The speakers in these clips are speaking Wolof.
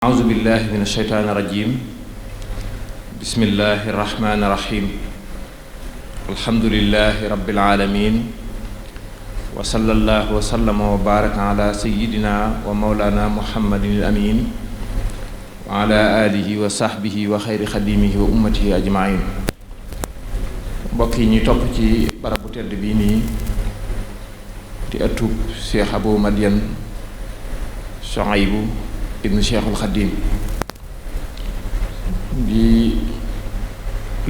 أعوذ بالله من الشيطان الرجيم بسم الله الرحمن الرحيم الحمد لله رب العالمين وصلى الله وسلم وبارك على سيدنا ومولانا محمد الأمين وعلى آله وصحبه وخير خديمه وأمته أجمعين mbokk yi ñuy topp ci barab bu tedd bii nii di ëttub Cheikh Abou Madiane Souhaïbou ibnu Cheikhul Khadim di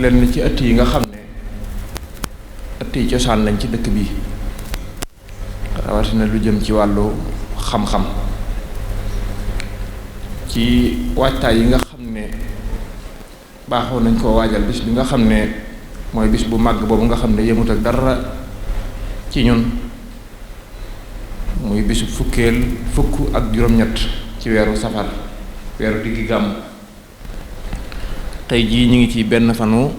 lenn ci ëtt yi nga xam ne ëtt yi cosaan lañ ci dëkk bi rawatina lu jëm ci wàllu xam-xam ci waajtaay yi nga xam ne baaxoo nañ koo waajal bis bi nga xam ne mooy bis bu màgg boobu nga xam ne yemut ak dara ci ñun muy bisu fukk ak juróom-ñett ci weeru safar weeru diggi gàmm tey jii ñu ngi ci benn fanu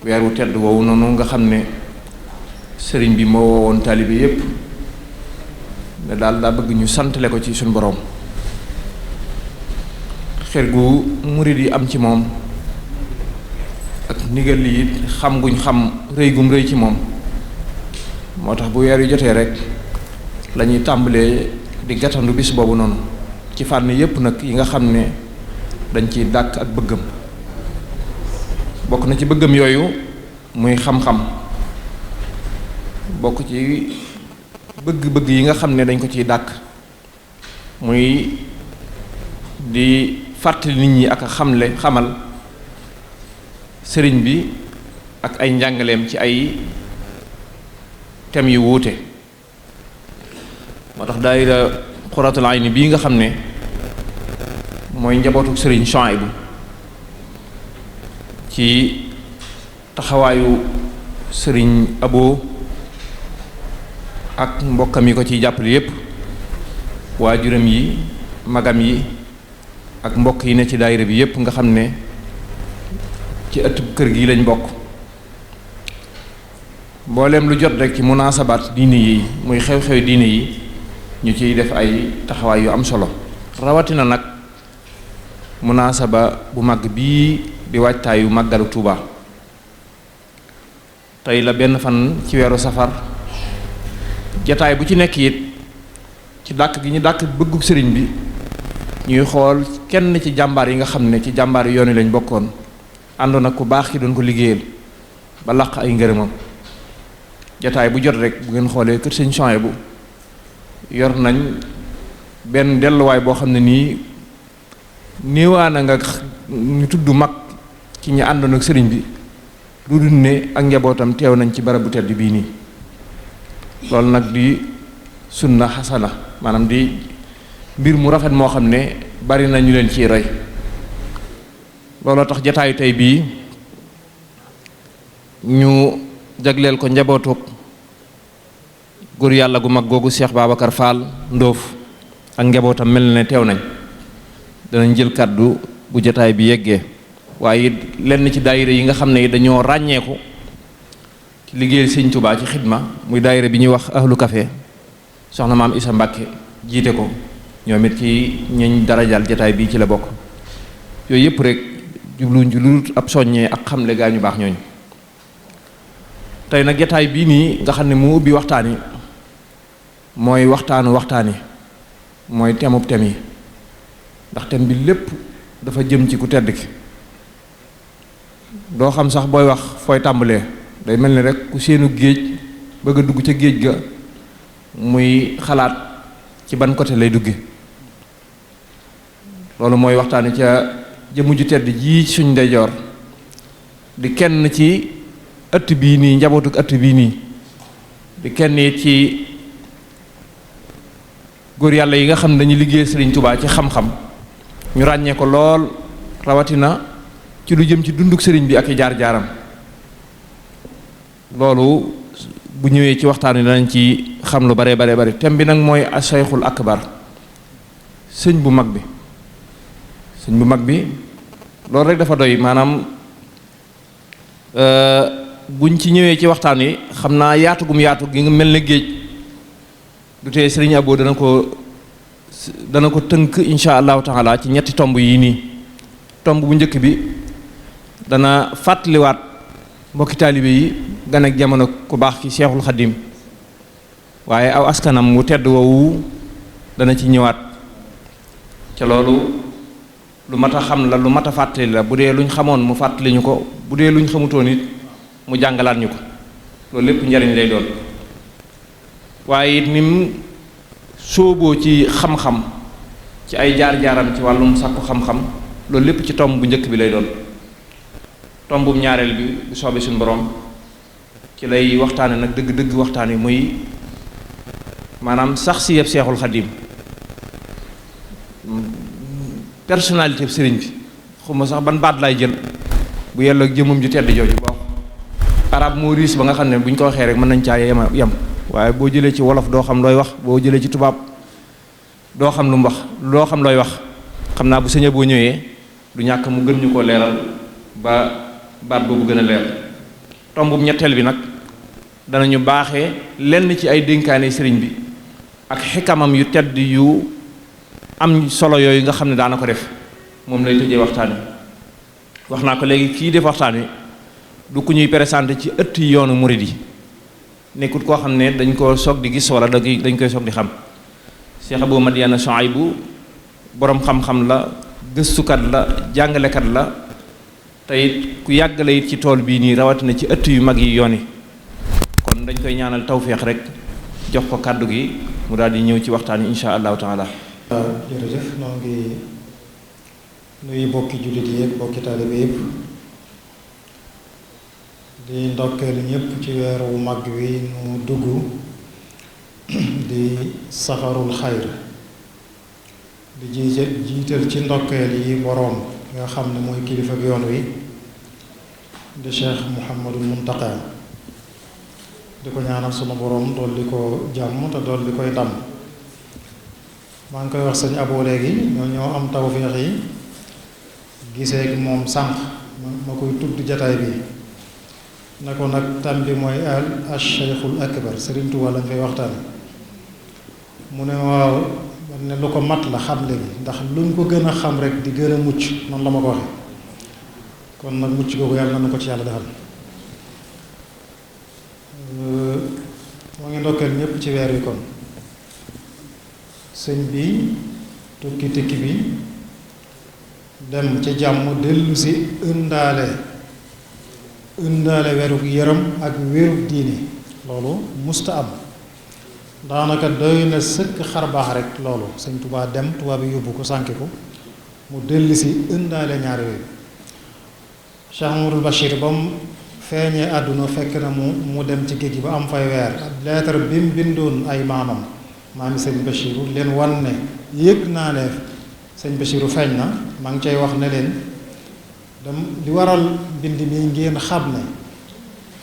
weeru tedd woowu noonu nga xam ne sëriñ bi moo woowoon taalibe yépp ne daal daa bëgg ñu santale ko ci suñu boroom xel gu murid yi am ci moom ak ndigal li it xam guñ xam rëy gum rëy ci moom moo tax bu weer yu jotee rek lañuy tàmbalee di gàttandu bis boobu noonu ci fànn yépp nag yi nga xam ne dañ ciy dàkk ak bëggam bokk na ci bëggam yooyu muy xam-xam bokk ci bëgg-bëgg yi nga xam ne dañ ko ciy dàkk muy di fàttali nit ñi ak a xamal sëriñ bi ak ay njàngaleem ci ay thèmes yu wuute moo tax daayira Qurratul Ayni bii nga xam ne mooy njabootu sëriñ Souhaïbou ci taxawaayu sëriñ Abo ak mbokkam yi ko ciy jàppale yépp waajuram yi magam yi ak mbokk yi ne ci daayira bi yépp nga xam ne ci ëttub kër gi lañ bokk mbooleem lu jot rek ci munaasabaat diine yi muy xew-xew diine yi ñu ciy def ay taxawaay yu am solo rawatina nag munaasaba bu mag bii di waajtaayu màggalu Tuuba tey la benn fan ci weeru safar jataay bu ci nekk it ci dàkk gi ñu dàkk bëggub sëriñ bi ñuy xool kenn ci jàmbaar yi nga xam ne ci jàmbaar yi yoon wi lañ bokkoon àndoon ak ku baax ki doon ko liggéeyal ba làq ay ngërëmam jataay bu jot rek bu ngeen xoolee kër sëñ Souhaïbou yor nañ benn delluwaay boo xam ne nii néewaana nga ñu tudd mag ci ñi àndoon ak sëriñ bi lu dul ne ak njabootam teew nañ ci barab bu tedd bii nii loolu nag di sunna xasana maanaam di mbir mu rafet moo xam ne bari na ñu leen ciy roy looloo tax jataayu tey bii ñu jagleel ko njabootuk góor yàlla gu mag googu Cheikh Babacar Fall Ndoof ak njabootam mel na ne teew nañ danañ jël kàddu bu jataay bi yeggee waaye lenn ci daayira yi nga xam ne dañoo ràññeeku ci liggéeyal Sëñ Tuubaa ci xidma muy daayira bi ñuy wax ahlu café soxna maam Isa Mbàkke jiite ko ñoom it ci ñuñ darajal jataay bii ci la bokk yooyu yëpp rek jubluñ ci lu ab soññee ak xamle gaa ñu baax ñooñu tey nag jataay bii nii nga xam ne mu ubbi waxtaan yi mooy waxtaani mooy temub tem yi ndax tem bi lépp dafa jëm ci ku tedd ki doo xam sax booy wax fooy tàmbalee day mel ni rek ku seenu géej bëgg a dugg ca géej ga muy xalaat ci ban côté lay dugge loolu mooy waxtaani ca jëmm ju tedd ji suñ ndeyjoor di kenn ci ëtt bii nii njabootuk ëtt bii nii di kenn it ci góor yàlla yi nga xam ne dañuy liggéey Sëriñ Tubaa ci xam-xam ñu ràññee ko lool rawatina ci lu jëm ci dunduk sëriñ bi ak i jaar-jaaram loolu bu ñëwee ci waxtaan wi danañ ci xam lu bare thème bi nag mooy asayxul akbar sëñ bu mag bi loolu rek dafa doy maanaam buñ ci ñëwee ci waxtaan wi xam naa yaatu gi nga mel ne géej du tee sëriñ Abo dana ko dana ko tënk insha allahu taala ci ñetti tomb yi nii. tomb bu njëkk bi dana fàttaliwaat mbokki taalibe yi gan ak jamono ku baax ki Seexul Xadim waaye aw askanam wu tedd woowu dana ci ñëwaat ca loolu lu mat a xam la lu mat a fàttali la bu dee luñ xamoon mu fàttali ñu ko bu dee luñ xamutoon it mu jàngalaat ñu ko loolu lépp njariñ lay doon waaye it nim sóoboo ci xam-xam ci ay jaar-jaaram ci wàllum sàkku xam-xam loolu lépp ci tomb bu njëkk bi lay doon tombu ñaareel bi bu soobee suñu borom ci lay waxtaane nag dëgg-dëgg waxtaan wi muy maanaam sax si yëpp Seexul Xadim personnalité bi sëriñ bi xuma sax ban baat laay jël bu yàlla ak jëmmam ju tedd jooju boo arab moo riis ba nga xam ne bu ñu ko waxee rek mën nañ caa yem waaye boo jëlee ci wolof doo xam looy wax boo jëlee ci tubaab doo xam lu mu wax doo xam looy wax xam naa bu sëñe boo ñëwee du ñàkk mu gën ñu koo leeral ba baat boobu gën a leer tombub ñetteel bi nag danañu baaxee lenn ci ay dénkaane sëriñ bi ak xikamam yu tedd yu am solo yooyu nga xam ne daana ko def moom lay tëjee waxtaan wi wax naa ko léegi kii def waxtaan wi du ku ñuy présenté ci ëtt yi yoonu murid yi nekkut koo xam ne dañ ko soog di gis wala dañ koy soog di xam Cheikh Abou Madiyana Souhaïbou boroom xam-xam la gëstukat la jàngalekat la te it ku yàggale it ci tool bii nii rawatina ci ëtt yu mag yi yoon yi kon dañ koy ñaanal tawféex rek jox ko kàddu gi mu daal di ñëw ci waxtaan yi insha allahu taala. jërëjëf noo ngi nuyu bokki jullit yi ak bokki taalibe yépp di ndokkeel ñépp ci weer wu mag wi nu dugg di safarul xayr di jiital ci ndokkeel yi boroom nga xam ne mooy kilifa ak yoon wi di Cheikh Mouhamadul Muntaqa di ko ñaanal sunu boroom dolli ko jàmm te dolli koy ndam. maa ngi koy wax sëñ Abo léegi ñoo am tawféex yi gisee moom sànq ma koy tudd jataay bi na ko nag tam bi mooy al Cheikhul Akbar Serigne Touba lañ fay waxtaan mu ne waaw ne lu ko mat la xam léegi ndax luñ ko gën a xam rek di gën a mucc noonu la ma ko waxe kon nag mucc googu yàlla na ko ci yàlla defal moo ngi ndokkeel ñépp ci weer wi kon sëñ bi tukki bi dem ci jàmm dellu si ëndaale werug yaram ak wérug diine loolu musta am daanaka doy na sëkk xarbaax rek loolu sëñ Tuubaa dem Tuubaa bi yóbbu ko sànki ko mu dellu si ëndaale ñaari yooyu Cheikh Amadou Bachir ba mu feeñee àdduna fekk na mu dem ci géej gi ba am fay weer leetar bi mu bindoon ay maamam maami sëñ Bachiru leen wan ne yëg naa ne sëñ Bachiru feeñ na maa ngi cay wax ne leen li waral bind mi ngeen xam ne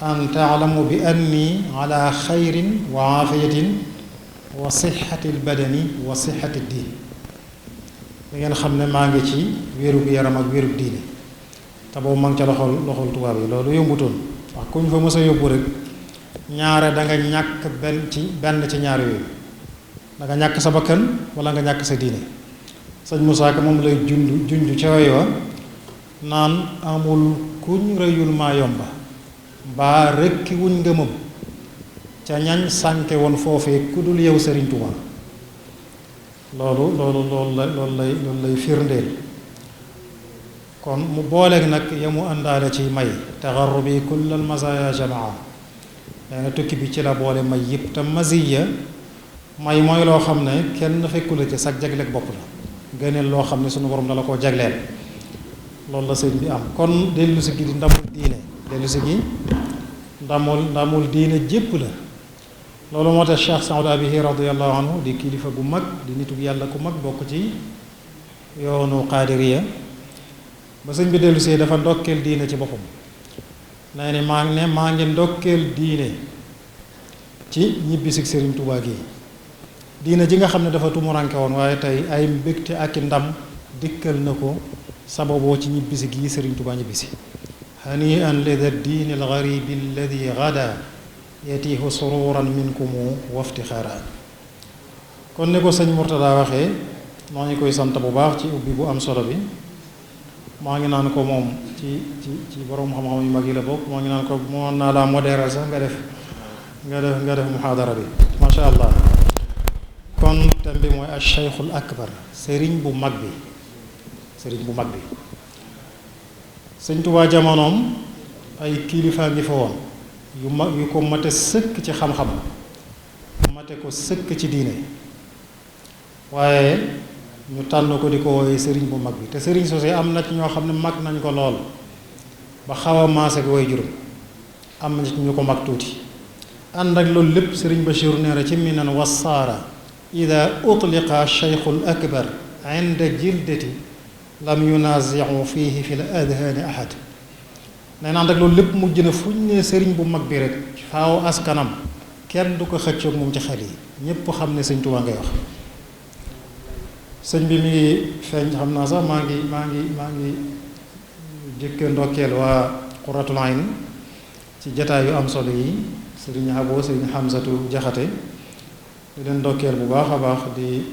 an taalamu bi anni ala xayrin wa aafiyatin wa sixati albadani wa sixati diin da ngeen xam ne maa ngi ci wérug yaram ak wérug diine te boobu maa ngi ca loxol tubaab yi loolu yombutoon wax kuñ fa mës a yóbbu rek ñaare da nga ñàkk benn ci ñaar yooyu da nga ñàkk sa bakkan wala nga ñàkk sa diine sëñ Moussa Ka moom lay junj ca way wa naan amul kuñ rëyul maa yomba mbaa rekki wuñ ngëmam ca ñañ sànke woon foofee ku dul yow Sëriñ Tuuba loolu lay firndeel kon mu booleeg nag yamu àndaale ci may taxarrubi kullal mazaya jamaa nee na tukki bi ci la boole may yëpp te maziya may mooy loo xam ne kenn fekku la ci sag jagleeg bopp la gëneel loo xam ne sunu borom dala koo jagleel loolu la sëñ bi am kon dellu si gi di ndamul diine dellu si gi ndamul diine jépp la loolu moo tax Cheikh Saad Abihi radiyallahu anhu di kilifa gu mag di nitu yàlla ku mag bokk ci yoonu qaadiriya ba sëñ bi dellu see dafa ndokkeel diine ci boppam nee ni maa ngi ndokkeel diine ci ñibbisi Sëriñ Tuubaa gi diine ji nga xam ne dafa tumuranke woon waaye tey ay mbégte ak i ndam dikkal na ko sababoo ci ñibbisi gii Sëriñ Tuubaa ñibbisi hani an lida diini algaribi alladi gada yatiihu sururan minkumu waftixaara kon ne ko sëñ Murtada waxee maa ngi koy sant bu baax ci ubbi bu am solo bi. maa ngi naan ko moom ci borom xam-xam yu mag yi la bokk maa ngi naan ko moo naa laa modéral sax nga def muhaadara bi macha allah. kon thème bi mooy al-Cheikhul Akbar sëriñ bu mag bi sëñ Tuubaa jamonoom ay kilifa ngi fa woon yu ko mate sëkk ci xam-xam mate ko sëkk ci diine waaye ñu tànn ko di ko wooye sëriñ bu mag bi te sëriñ sosé am na ci ñoo xam ne mag nañ ko lool ba xaw a maase ak way juróom am na ci ñu ko mag tuuti ànd ak loolu lépp sëriñ Bachir nee na ci minan wasaara ida utliqa cheikhul akbar inda jildati lam yunaziu fihi fi l adhaani ahad nee na ànd ak loolu lépp mujj na fu ñu nee sëriñ bu mag bi rek faaw askanam kenn du ko xëccoog moom ci xel yi ñépp xam ne sëñ Tuubaa ngay wax. sëñ bi mi ngi feeñ xam naa sax maa ngi jëkk ndokkeel waa Qurratul Ayn ci jataay yu am solo yi sëriñ Abo sëriñ Hamsatu Jaxate di leen ndokkeel bu baax a baax di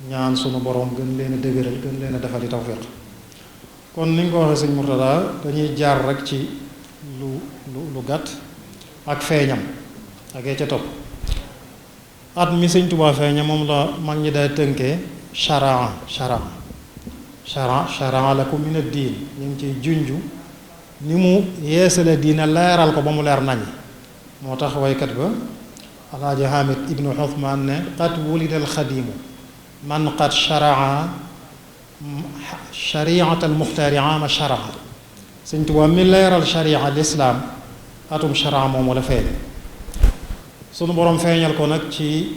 ñaan sunu borom gën leen a dëgëral gën leen a defali tawfiq kon ni nga ko waxee sëñ Murtada dañuy jaar rek ci lu gàtt ak feeñam ak ca topp at mi sëñ Tuubaa feeña moom la mag ñi day tënkee charaa lakum min ad-diin ñu ngi ciy junju ni mu yeesale diina leeral ko ba mu leer nañ moo tax waykat ba alaaji Hamid ibnu Uthman ne qad wulida alxadimu man qad charaa chariat almuxtaari ama charaa sëñ Tuubaa mi leeral charia lislaam atum charaa moomu la feeñ sunu boroom feeñal ko nag ci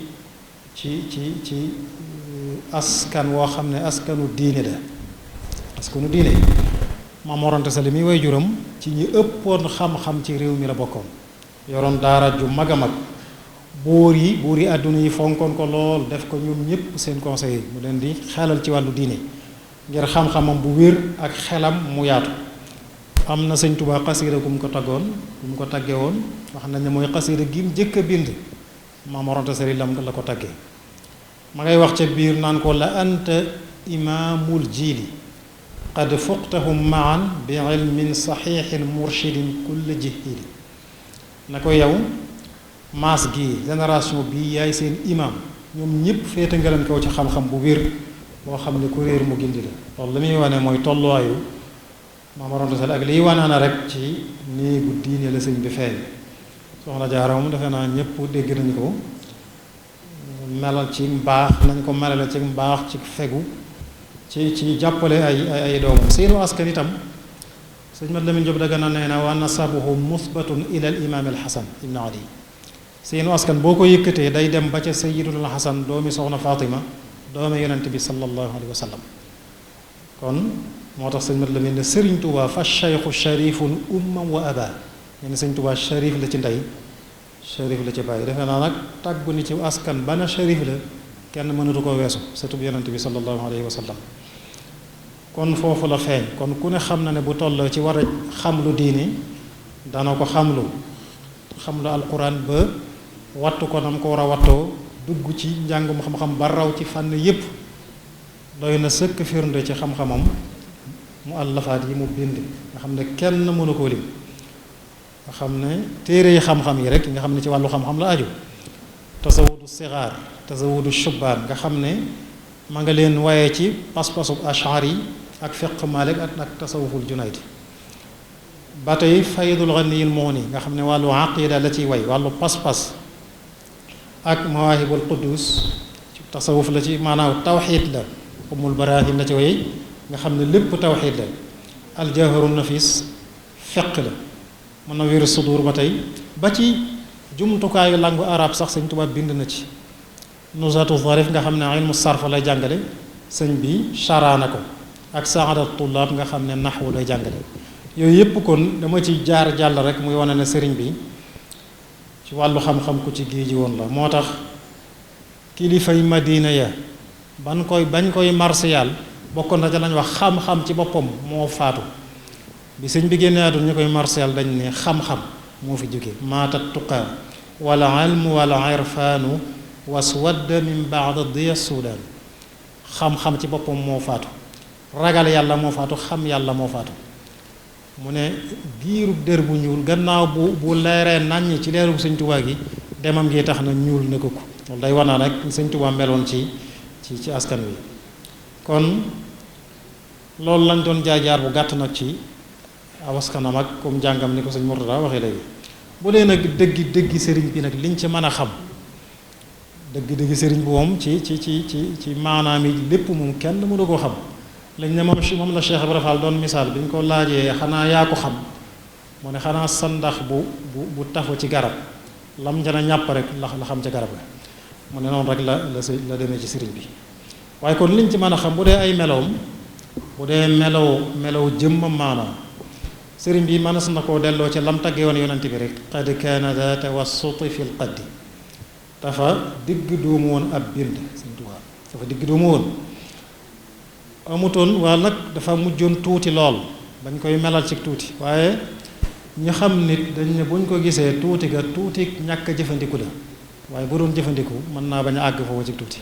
askan woo xam ne askanu diine la askanu diine Maam Mor Anta Sali mi way juram ci ñi ëppoon xam-xam ci réew mi la bokkoon yoroon daara ju mag a mag buur yi àdduna yi fonkoon ko lool def ko ñoom ñëpp seen conseil mu leen di xelal ci wàllu diine ngir xam-xamam bu wér ak xelam mu yaatu am na sëñ Tuubaa xasiida gu mu ko taggoon gu mu ko tagge woon wax nañ ne mooy xasiida gi mu jëkk a bind Maam Mor Anta Sali lam la ko taggee ma ngay wax ca biir naan ko la anta imaamul jiili qad fuqtahum maan bi ilmin saxiixin murshidin kulla jihili na ko yow maas gi génération bi yaay seen imam ñoom ñëpp féete nga leen kaw ci xam-xam bu wér boo xam ne ku réer mu gindi la loolu li muy wane mooy tolluwaayu Maam Mor Anta Sali ak liy wanaana rek ci néegu diine la sëñ bi feeñ soxna Jaara moom defe naa ñëpp dégg nañu ko melal ci mbaax nañ ko melale ci mbaax ci fegu ci jàppale ay doomam seenu askan itam sëñ Mat Lamin Jóob Dagana nee na wa nasabuhu musbatun ila al imam al Hasan ibn Ali seenu askan boo ko yëkkatee day dem ba ca sayyidul Hasan doomi soxna Fatima doomi yonent bi sallallahu alayhi wa sallam kon moo tax sëñ Mat Lamin ne sëriñ Tuubaa fa cheikhu sharifun umman wa aba ñu ne sëñ Tuubaa sharif la ci ndey sharif la ci bàyyi defe naa nag tàggu ni ci askan bana sharif la kenn mënatu koo weesu sëtub yonent bi sallallahu alayhi wa sallam kon foofu la feeñ kon ku ne xam na ne bu toll ci war a xamlu diini dana ko xamlu alquran ba wattu ko nam ko war a wattoo dugg ci njàngum xam-xam ba raw ci fànn yépp doy na sëkk firnde ci xam-xamam mu àllafaat yi mu bind nga xam ne kenn mënu koo lim nga xam ne téere yi xam-xam yi rek nga xam ne ci wàllu xam-xam la aju tasawudu sigaar tasawudu shubbaan nga xam ne ma nga leen waaye ci pas-pasub ashari ak fiq malik ak tasawuful junayd ba tey faydul ghaniyil mughni nga xam ne wàllu aqida la ciy way wàllu pas-pas ak mawaahibul quddus ci tasawuf la ci maanaam tawxiid la umul barahin la ci way nga xam ne lépp tawxiid la aljawharu nafis fiq la munawwirus sudur ba tey ba ci jumtukaayu langue arabe sax sëñ Tuubaa bind na ci nuzatu zarif nga xam ne ilmu sarf lay jàngale sëñ bi charaana ko ak saadat tullaab nga xam ne naxwu lay jàngale yooyu yépp kon dama ci jaar jàll rek muy wane ne sëriñ bi ci wàllu xam-xam ku ci géeji woon la moo tax kilifay Madina ya bañ koy marsiyal bokkoon na ca lañ wax xam-xam ci boppam moo faatu bi sëñ bi génnee àdduna ñu koy marsiyal dañ ne xam-xam moo fi jóge maatat tuqaa wala ilmu wala irfaanu waswadda min baad diya suudaan xam-xam ci boppam moo faatu, ragal yàlla moo faatu, xam yàlla moo faatu. mu ne giirub dër bu ñuul gannaaw bu leeree naññ ci leerug sëñ Tuubaa gi demam gi tax na ñuul na ko loolu day war naa nag sëñ Tuubaa meloon ci askan wi. kon loolu lañ doon jaar bu gàtt nag ci awaskanam ak comme jàngam ni ko sëñ Murtada waxee léegi. bu dee nag dëggi sëriñ bi nag liñ ci mën a xam dëggi sëriñ bi moom ci maanaam yi lépp moom kenn mënu koo xam. lañ ne moom la Cheikh Ibrahima Fall doon misaal bi ñu ko laajee xanaa yaa ko xam mu ne xanaa sandax bu tafu ci garab lam jana ñàpp rek la xam ca garab ga mu ne noonu rek la demee ci sëriñ bi. waaye kon liñ ci mën a xam bu dee ay meloom bu dee melow jëmmam maanaam sëriñ bi mënees na koo delloo ci lam tagge woon yonent bi rek qad kaana daa tawassuti fil qaddi dafa digg doomu woon ab bind Sëriñ Tuubaa dafa digg doomu woon amutoon waaye nag dafa mujjoon tuuti lool bañ koy melal ci tuuti waaye ñu xam nit dañ ne buñ ko gisee tuuti ñàkk a jëfandiku la waaye bu doon jëfandiku mën naa bañ a àgg foofu ci tuuti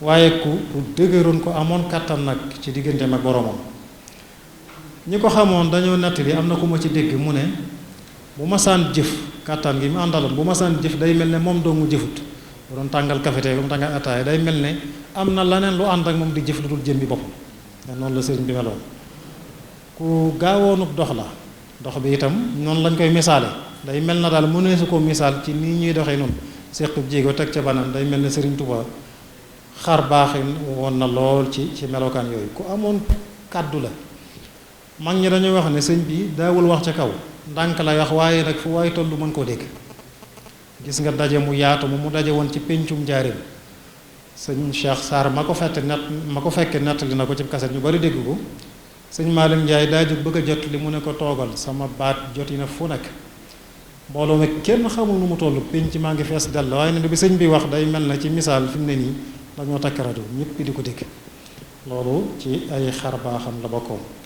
waaye ku dëgëroon ko amoon kàttan nag ci digganteem ak boromam. ñi ko xamoon dañoo nettali am na ku ma ci dégg mu ne bu masaan jëf kàttan gi mu àndaloon bu masaan jëf day mel ne moom doomu jëfut bu doon tàngal kafete bu mu tàngal ataaya day mel ne am na leneen lu ànd ak moom di jëf lu dul jëm bi boppam noonu la sëriñ bi meloon. ku gaawoonub dox la dox bi itam noonu lañ koy misaale day mel na daal mënee su ko misaal ci nii ñuy doxee noonu sequb jéego teg ca banaan day mel ne sëriñ Tuubaa xar baaxin woon na lool ci melokaan yooyu ku amoon kàddu la. mag ñi dañuy wax ne sëñ bi daawul wax ca kaw ndànk lay wax waaye nag fu waaye tollu mën koo dégg. gis nga daje mu yaatu mu daje woon ci péncum njaareem sëñ Cheikh Sarr ma ko fekke nettali na ko ci kaset ñu bari dégg ko sëñ Malick Ndiaye daa jóg bëgg a jot li mu ne ko toogal sama baat joti na fu nekk mbooloo mi kenn xamul nu mu toll pénc maa ngi fees dell waaye ne bi sëñ bi wax day mel na ci misaal fi mu ne nii dañoo takk rajo ñëpp di ko dégg loolu ci ay xar baaxam la bokkoon.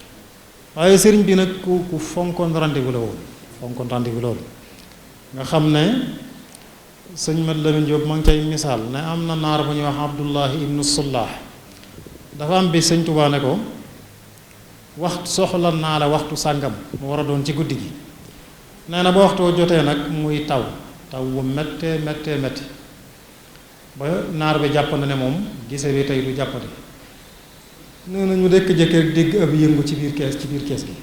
waaye sëriñ bi nag ku fonkoon rendez-vous la woon fonkoon rendez-vous loolu nga xam ne sëñ Mat Lamin Jóob ma ngi cay misaal ne am na naar bu ñuy wax Abdullahi ibnu Sullah dafa am bi sëñ Tuubaa ne ko waxtu soxla naa la waxtu sàngam mu war a doon ci guddi gi nee na ba waxtoo jotee nag muy taw bu méttee métti ba naar bi jàpp na ne moom gise bi tey du jàppati nee na ñu dekk jëkk rek dégg ab yëngu ci biir kees gi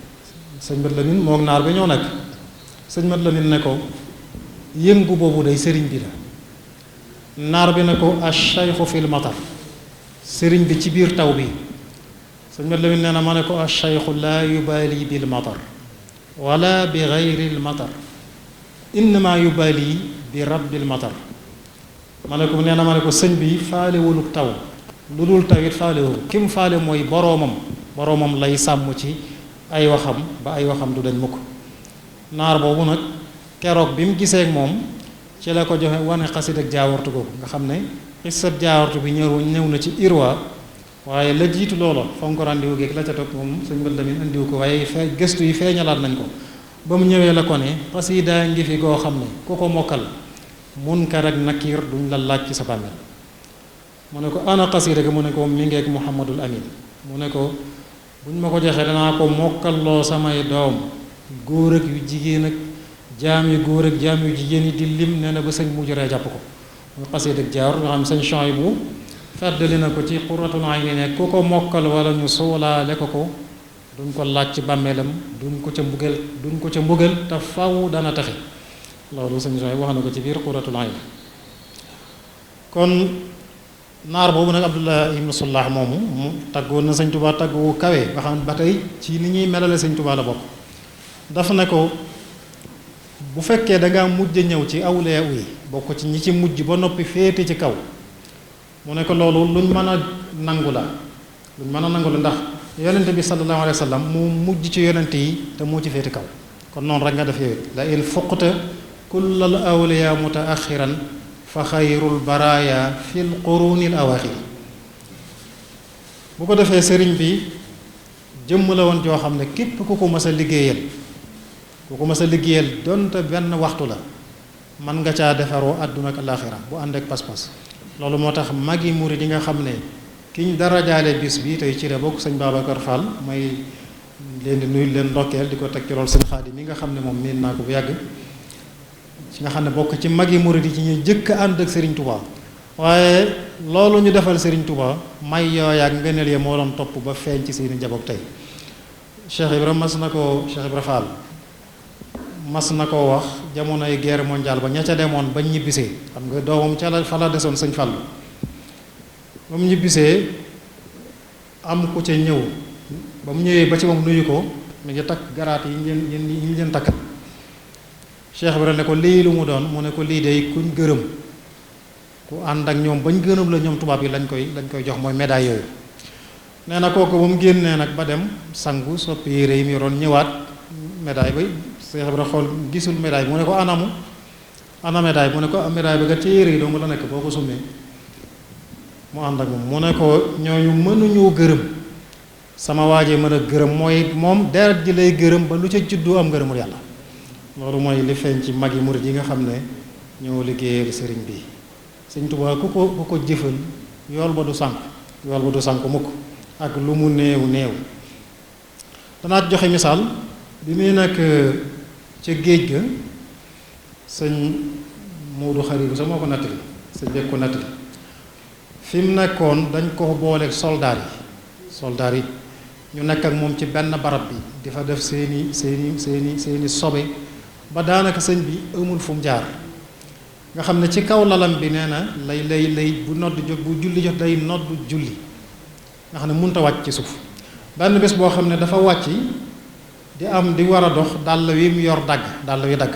sëñ Mat Lamin moog naar bi ñoo nekk sëñ Mat Lamin ne ko yëngu boobu day sëriñ bi la naar bi ne ko ash-shaykhu fil matar sëriñ bi ci biir taw bi sëñ Mat Lamin nee na ma ne ko ash-shaykhu laa yubaali bil matar wala bi gayril matar innama yubaali bi rabbil matar ma ne ko sëñ bi faalewuluk taw lu dul tawit faalewu ki mu faale mooy boroomam lay sàmm ci ay waxam ba ay waxam du dañ mukk naar boobu nag keroog bi mu gisee ak moom ci la ko joxe wane xasid ak jaawartu googu nga xam ne xisab jaawartu bi ñëw na ci irwa waaye la jiitu loola fonk rendez-vous géeg la ca toog moom sëñ Mat Lamin andiwu ko waaye gëstu yi feeñalaat nañ ko ba mu ñëwee la ko ne xasida ngi fi goo xam ne ku ko mokkal munkar ak nakiir duñ la laaj ci sa bàmmeel mu ne ko ana xasida ga mu ne ko mi ngeeg Muhammadul Amin mu ne ko buñ ma ko joxee danaa ko mokkalloo samay doom góor ak yu jigéen ak jaam yu góor ak jaam yu jigéen yi di lim nee na ba sëñ mujjuree jàpp ko muy xasida ak jaar nga xam sëñ Chouaïbou feddali na ko ci Qurratul Ayni ne ku ko mokkal wala ñu suulaale ko duñ ko laaj ci bàmmeelam duñ ko ca mbugal te faw dana taxe loolu sëñ Chouaïbou wax na ko ci biir Qurratul Ayni kon naar boobu nag Abdullah ibnu Sullah moomu mu taggoon na sëñ Tuubaa tagg wu kawe nga xam ne ba tey ci li ñuy melale sëñ Tuubaa la bokk daf ne ko bu fekkee dangaa mujj ñëw ci awliya yi bokk ci ñi ci mujj ba noppi féete ci kaw mu ne ko loolu luñ mën a nangu la ndax yonente bi sallallahu alayhi wa sallam mu mujj ci yonente yi te moo ci féete kaw kon noonu rek nga def yow la in fuqta kullal awliya mutaaxiran fa xayrul baraaya fil qurunil awaaxir bu ko defee sëriñ bi jëmm la woon joo xam ne képp ku ko mës a liggéeyal donte benn waxtu la mën nga caa defaroo àdduna ak alaaxira bu ànd ak pas-pas loolu moo tax magi murid yi nga xam ne kiñ dara jaale bis bi tey ci la bokk sëñ Babacar Fall may leen di nuyu leen ndokkeel di ko teg ci loolu sëñ Xaadim mi nga xam ne moom miin naa ko bu yàgg ci nga xam ne bokk ci magi murid yi ci ñu jëkk ànd ak Serigne Touba waaye loolu ñu defal Serigne Touba may yooya ak ngëneel ya moo doon topp ba feeñ ci seeni njaboot tey Cheikh Ibrahima Cheikh Ibrahima Fall mas na koo wax jamonoy guerre mondiale ba ña ca demoon bañ ñibbisee xam nga doomam ca la fa la desoon sëñ Fall ba mu ñibbisee am ku ca ñëw ba mu ñëwee ba ci moom nuyu ko mi ngi takk garaat yi ñu leen takkal Cheikh Ibrahima ne ko lii lu mu doon mu ne ko lii de kuñ gërëm ku ànd ak ñoom bañ gërëm la ñoom tubaab yi lañ koy jox mooy médaille yooyu nee na kooku ba mu génnee nag ba dem sangu soppi yére yi mu yoroon ñëwaat médaille ba Cheikh Ibrahima xool gisul médaille mu ne ko ana médaille mu ne ko médaille ba nga ci yére yi dong la nekk boo ko summee mu ànd ak moom mu ne ko ñooñu mënuñoo gërëm sama waajee mën a gërëm mooy moom deret ji lay gërëm ba lu ca juddu am ngërëmul yàlla loolu mooy li feeñ ci mag yi murid yi nga xam ne ñoo liggéeyal sëriñ bi sëñ Tuubaa ku ko jëfal yool ba du sànk mukk ak lu mu néew danaa joxe misaal bi muy nekk ca géej ga sëñ Moodu Xaribu sa moo ko nattali sëñ beeg ko nattali fi mu nekkoon dañ ko booleeg soldaar yi ñu nekk ak moom ci benn barab bi di fa def seeni sobe ba daanaka sëñ bi amul fu mu jaar nga xam ne ci kaw lalam bi nee na lay bu nodd jot bu julli jot day nodd julli nga xam ne mënut a wàcc ci suuf benn bés boo xam ne dafa wàcc di war a dox dàll wi mu yor dàll wi dagg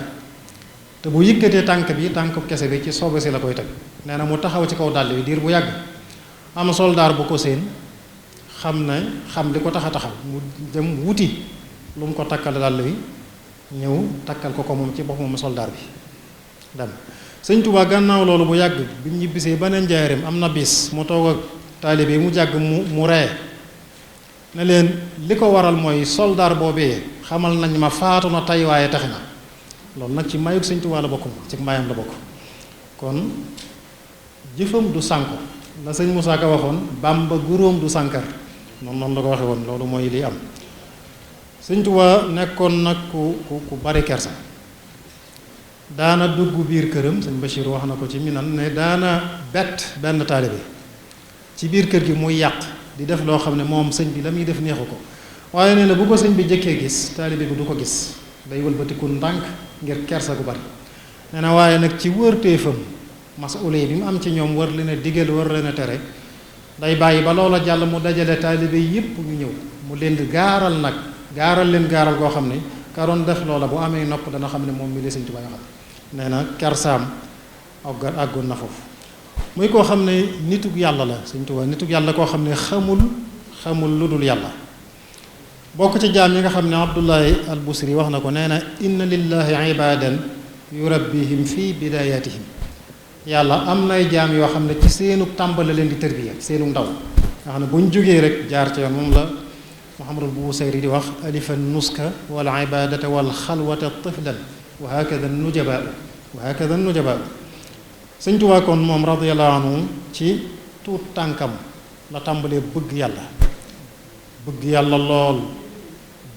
te bu yëkkatee tànk kese bi ci sobe si la koy teg nee na mu taxaw ci kaw dàll wi diir bu yàgg am soldaar bu ko séen xam li ko tax a taxaw mu dem wuti lu mu ko takkal dàll wi ñëw takkal ko moom ci boppam soldaar bi dem sëñ Tuubaa gannaaw loolu bu yàgg bi mu ñibbisee beneen njaareem am na bis mu toog ak taalibe mu jàgg mu ree ne leen li ko waral mooy soldaar boobee xamal nañ ma faatu na tey waaye tax na loolu nag ci mayug sëñ Tuubaa la bokk ci mayam la bokk kon jëfam du sànko la sëñ Moussa Ka waxoon Bàmba guróom du sànkar noonu la ko waxe woon loolu mooy li am sëñ Tuubaa nekkoon nag ku bari kersa daana dugg biir këram sëñ Bachir wax na ko ci Minan ne daana bett benn taalibe ci biir kër gi muy yàq di def loo xam ne moom sëñ bi la muy def neexu ko waaye nee na bu ko sëñ bi jëkkee gis taalibe bi du ko gis day wëlbatiku ndànk ngir kersa gu bari nee na waaye nag ci wërteefam masuulee bi mu am ci ñoom war leen a digal war leen a tere day bàyyi ba loola jàll mu dajale taalibe yépp ñu ñëw mu leen di gaaral goo xam ne ka doon def loola bu amee nopp dana xam ne moom mi li sëñ Tuubaa nga xam nee na kersaam àggoon na foofu muy koo xam ne nitug yàlla la sëñ Tuubaa nitug yàlla koo xam ne xamul lu dul yàlla bokk ci jaam yi nga xam ne Abdullahi al Busri wax na ko nee na inna lillahi ibadan yurabbihim fi bidayatihim yàlla am nay jaam yoo xam ne ci seenu tàmbale leen di tërbiya seenu ndaw nga xam ne bu ñu jógee rek jaar ci yoon moom la Muhammadul Busayri di wax alifan nuska wal ibadata wal xalwata tiflan wa hakada nujabaa sëñ Tuubaa kon moom radiyallahu anhu ci tuut tànkam la tàmbalee bëgg yàlla lool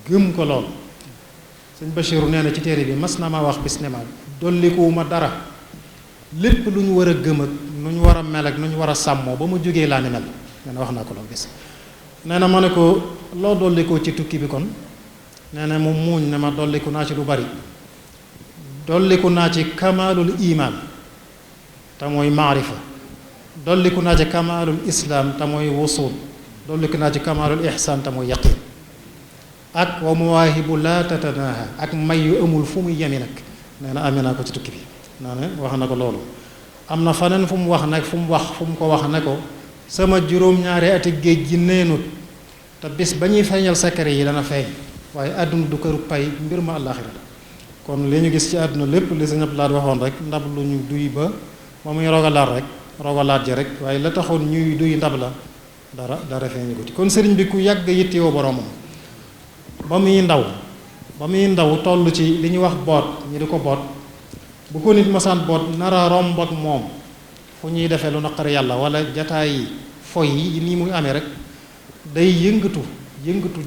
gëm ko lool sëñ Bachiru nee na ci téere bi mas na ma wax bis ne ma dollikuwuma dara lépp lu ñu war a gëm ak nu ñu war a mel ak nu ñu war a sàmmoo ba mu jógee laa ni mel nee na wax naa ko loolu bis nee na ma ne ko loo dollikoo ci tukki bi kon nee na mu muuñ ne ma dolliku naa ci lu bari dolliku naa ci kamaalul imaan te mooy maarifa dolliku naa ci kamaalul islaam te mooy wusul dolliku naa ci kamaalul ihsaan te mooy yaqin ak wa mawaahibu laa tatanaaha ak may yu amul fu muy yemi nag nee na amee naa ko ci tukki bi naa ne wax na ko loolu am na faneen fu mu wax nag fu mu ko wax ne ko sama juróom-ñaari ati géej gi neenut te bis ba ñuy feeñal secret yi dana feeñ waaye àdduna du këru pay mbir ma àllaaxira la kon li ñu gis ci àdduna lépp li Sëñ Abdou Lahad waxoon rek ndab lu ñu duy ba muy rogalaat ji rek waaye la taxoon ñuy duy ndab la dara feeñu ko ci kon sëriñ bi ku yàgg yittewoo boromam ba muy ndaw toll ci li ñuy wax boot ñi di ko boot bu ko nit masaan boot nara romb ak moom fu ñuy defee lu naqari yàlla wala jataay foy yi nii muy amee rek day yëngatu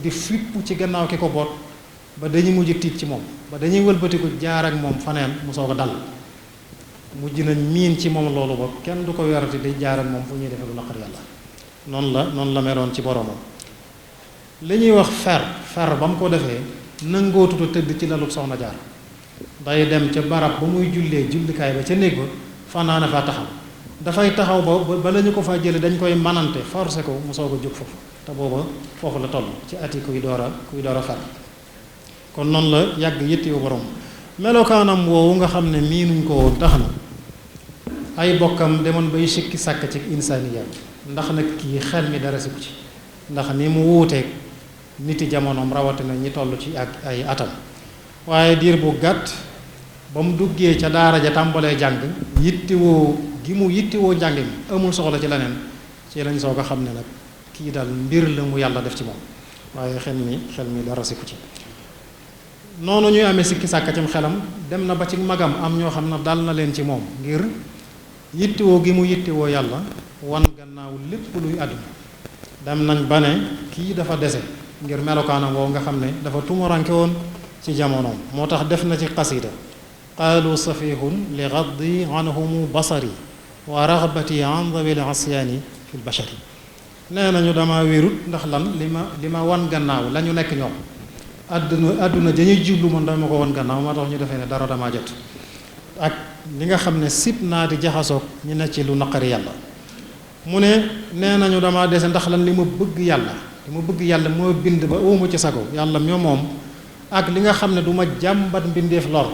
di fippu ci gannaaw ki ko boot ba dañuy mujj tiit ci moom ba dañuy wëlbatiku jaar ak moom faneen mu soog a dal mujj nañ miin ci moom loolu ba kenn du ko werati day jaar ak moom fu ñuy defee lu naqari yàlla noonu la meloon ci boromam. li ñuy wax fer ba mu ko defee nangootuta tëdd ci lalub soxna jaar day dem ca barab ba muy jullee jullikaay ba ca néeg ba fanaana faa taxaw dafay taxaw ba la ñu ko fa jële dañ koy manante forcé ko mu soog a jóg foofu te booba foofu la toll ci ati kuy door a fer kon noonu la yàgg yittewu borom melokaanam woowu nga xam ne miinuñ ko woon tax na ay bokkam demoon bay sikki sàkk ci insaaniya ndax nag kii xel mi dara siku ci ndax ni mu wuuteeg niti jamonoom rawatina ñi toll ci ak ay atam waaye diir bu gàtt ba mu duggee ca daara ja tàmbalee jàng yittewoo gi mu yittewoo njàng mi amul soxla ci leneen ci lañ soog a xam ne nag kii daal mbir la mu yàlla def ci moom waaye xel mi dara siku ci noonu ñuy amee sikki sàkka cim xelam dem na ba ci magam am ñoo xam ne dal na leen ci moom ngir yittewoo gi mu yittewoo yàlla wan gannaaw lépp luy àdduna dem nañ ba ne kii dafa dese ngir melokaanam woowu nga xam ne dafa tumuranke woon ci jamonoom moo tax def na ci xasida qaalu safihun li gaddi anhumu basari wa ragbati an dawil asyaani fi lbashari nee nañu dama wérut ndax lan li ma wan gannaaw la ñu nekk ñoom àdduna dañuy jublu man dama ko wan gannaaw moo tax ñu defee ne dara dama jot ak li nga xam ne sib naa di jaxasoog ñu ne ci lu naqari yàlla mu ne nee nañu dama dese ndax lan li ma bëgg yàlla moo bind ba óomu ci sago yàlla moom ak li nga xam ne du ma jàmbat mbindeef lor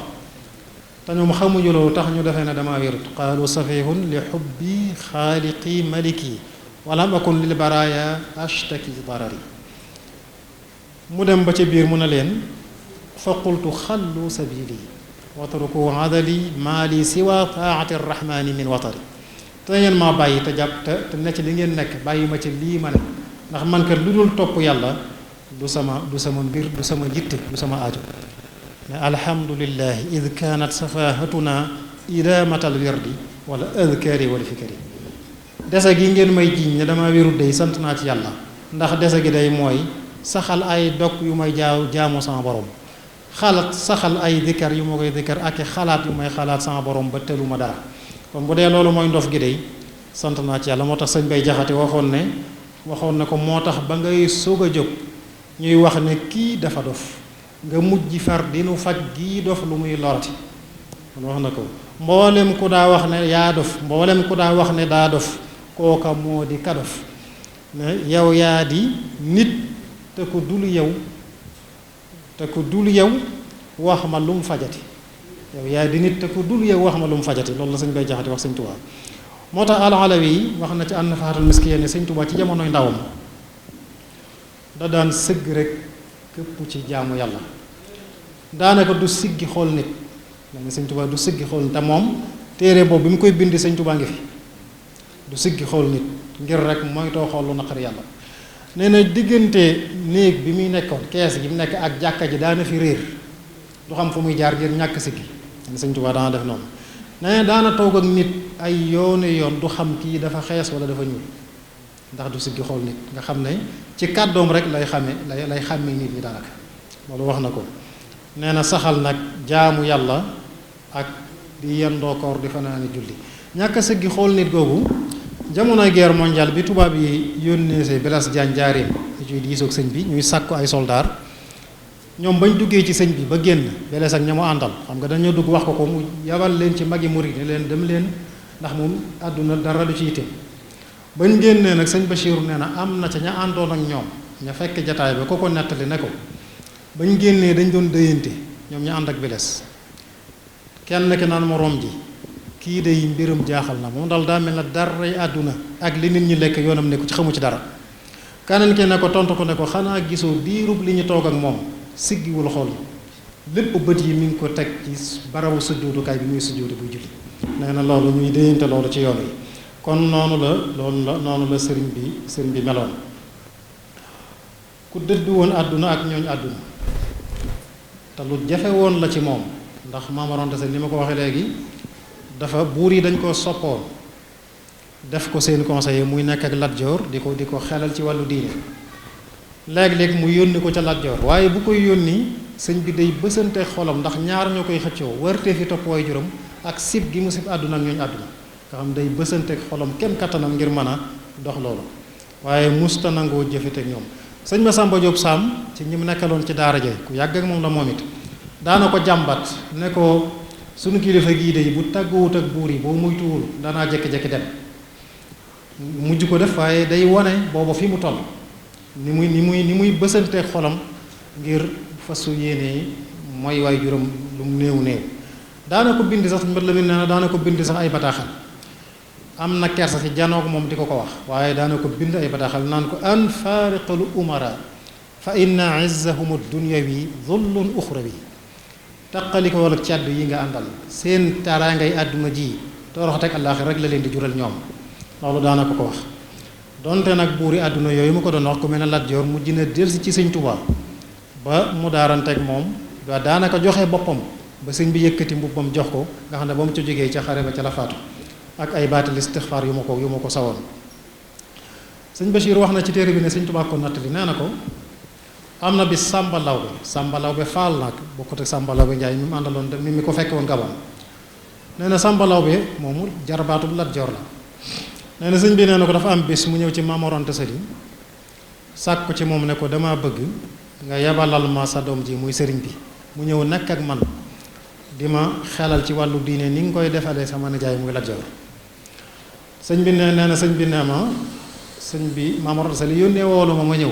te ñoom xamuñu loolu tax ñu defee ne dama wérut qaalu safihun li xubbi xaaliqi maliki walam akun lil baraya ashtaki darari mu dem ba ca biir mu ne leen fa qultu xallu sabili watruku adali maali siwa taati arrahmani min watari te ngeen maa bàyyi te jàpp te ne ci li ngeen nekk bàyyi ma ci lii ma ne ndax man kat lu dul topp yàlla du sama mbir du sama yitte du sama aajo ne alhamdulillahi id kaanat safahatuna idamatal wirdi wala adkaari wala fikari dese gi ngeen may jiiñ ne dama wérut day sant naa ci yàlla ndax dese gi day mooy saxal ay dog yu may jaamu sama borom saxal ay dikkar yu ma koy dikkar ak xalaat yu may xalaat sama borom ba telu ma dara kon bu dee loolu mooy ndof gi day sant naa ci yàlla moo tax sëñ bay jaxate waxoon ne ko moo tax ba ngay soog a jóg ñuy wax ne kii dafa dof nga mujj far dinu faj gii dof lu muy lorati kon wax na ko mboolem ku daa wax ne yaa dof mboolem ku daa wax ne daa dof kooka moo di ka dof ne yow yaa di nit te ku dul yow wax ma lu mu fajati yow yaa di nit te ku dul yow wax ma lu mu fajati loolu la sëñ bay jaxati wax sëñ Tuubaa moo tax al-Alawi wax na ci ànd faatal miskiya ne sëñ Tuubaa ci jamonoy ndawam da daan sëgg rek këpp ci jaamu yàlla daanaka du siggi xool nit dana sëñ Tuubaa du siggi xool nit te moom téere boobu bi mu koy bind sëñ Tuubaa ngi fi du siggi xool nit ngir rek mooy too xool lu naqari yàlla nee na diggante néeg bi muy nekkoon kees gi mu nekk ak jàkka ji daana fi réer du xam fu muy jaar ngir ñàkk siggi dana sëñ Tuubaa daana def noonu nee daana toog ak nit ay yoon du xam kii dafa xees wala dafa ñuul ndax du siggi xool nit nga xam ne ci kàddoom rek lay xàmmee nit ñi daanaka loolu wax na ko nee na saxal nag jaamu yàlla ak di yendoo koor di fanaani julli ñàkk a siggi xool nit googu jamonoy guerre mondiale bi tubaab yi yónnee see Blaise Diagne njaareem di ciy diisoog sëñ bi ñuy sàkku ay soldaar ñoom bañ duggee ci sëñ bi ba génn Blaise ak ña mu àndal xam nga dañoo dugg wax ko mu yabal leen ci magi murid ne leen dem leen ndax moom àdduna dara du ci yitte bañ génnee nag sëñ Bachiru nee na am na ca ña àndoon ak ñoom ña fekk jataay ba ko nettali ne ko bañ génnee dañ doon dëyante ñoom ñu ànd ak Blaise kenn ki naan moroom ji kii day mbiram jaaxal na moom daal daa mel na daray àdduna ak li nit ñi lekk yoonam nekku ci xamu ci dara keneen ki ne ko tontu ko ne ko xanaa gisoo diirub li ñu toog ak moom siggiwul xool lépp bët yi mi ngi ko teg ci barabu sujjóotukaay bi muy sujjóotu buy julli nee na loolu ñuy déyante loolu ci yoon yi kon noonu la sëriñ bi meloon ku dëddu woon àdduna ak ñooñ àdduna te lu jafe woon la ci moom ndax Maam Mor Anta Sali ni ma ko waxee léegi dafa buur yi dañ koo soppoon def ko seen conseiller muy nekk ak Lat Joor di ko xelal ci wàllu diine léeg-léeg mu yónni ko ca Lat Joor waaye bu koy yónni sëñ bi day bësante xolam ndax ñaar ñoo koy xëccoo wërtee fi topp way juróom ak sib gi mu sib àdduna ak ñooñu àdduna nga xam day bësante xolam kenn kattanam ngir mën a dox loolu waaye musta nangoo jëfeteeg ñoom sëñ Masamba Diop Sam ci ñi mu nekkaloon ci daara ja ku yàgg ak moom la moom it daana ko jàmbat ne ko sunu kilifa gii de bu tàgguwut ak buur yi boo muytuwul danaa jékki-jékki dem mujj ko def waaye day wone booba fi mu toll ni muy bësante xolam ngir fasu yéene mooy waay juróom lu mu néew daana ko bind sax mbir la mi nee na daana ko bind sax ay bataaxal am na kersa ci janoog moom di ko wax waaye daana ko bind ay bataaxal naan ko an faariqal umara fa inna izzahum ad-dunyawi dhullun uxrawi taqali ko wala caddu yi nga àndal seen taraangay àdduna ji toroxteg àllaaxira rek la leen di jural ñoom loolu daana ko wax donte nag buuri àdduna yooyu mu ko doon wax ku mel ne Lat Joor mujj na delsi ci sëñ Tuubaa ba mu daaranteeg moom ba daanaka joxe boppam ba sëñ bi yëkkati mbubbam jox ko nga xam ne ba mu ca jógee ca xare ba ca la faatu ak ay baatil istixfaar yu ma ko sawoon sëñ Bachir wax na ci téere bi ne sëñ Tuubaa ko nattali nee na ko am na bis Sàmba Lawbe Faal nag bokkut ak Sàmba Lawbe Njaay mi mu àndaloon mi ko fekke woon Gabon nee na Sàmba Lawbe moomu jarbaatub Lat Joor la nee na sëñ bi nee na ko dafa am bis mu ñëw ci Maam Mor Anta Sali sàkk ko ci moom ne ko dama bëgg nga yabalal ma sa doom ji muy sëriñ bi mu ñëw nekk ak man di ma xelal ci wàllu diine ni nga koy defalee sama nijaay muy Lat Joor sëñ bi nee na sëñ bi nee ma sëñ bi Maam Mor Anta Sali yónnee woolu ma ñëw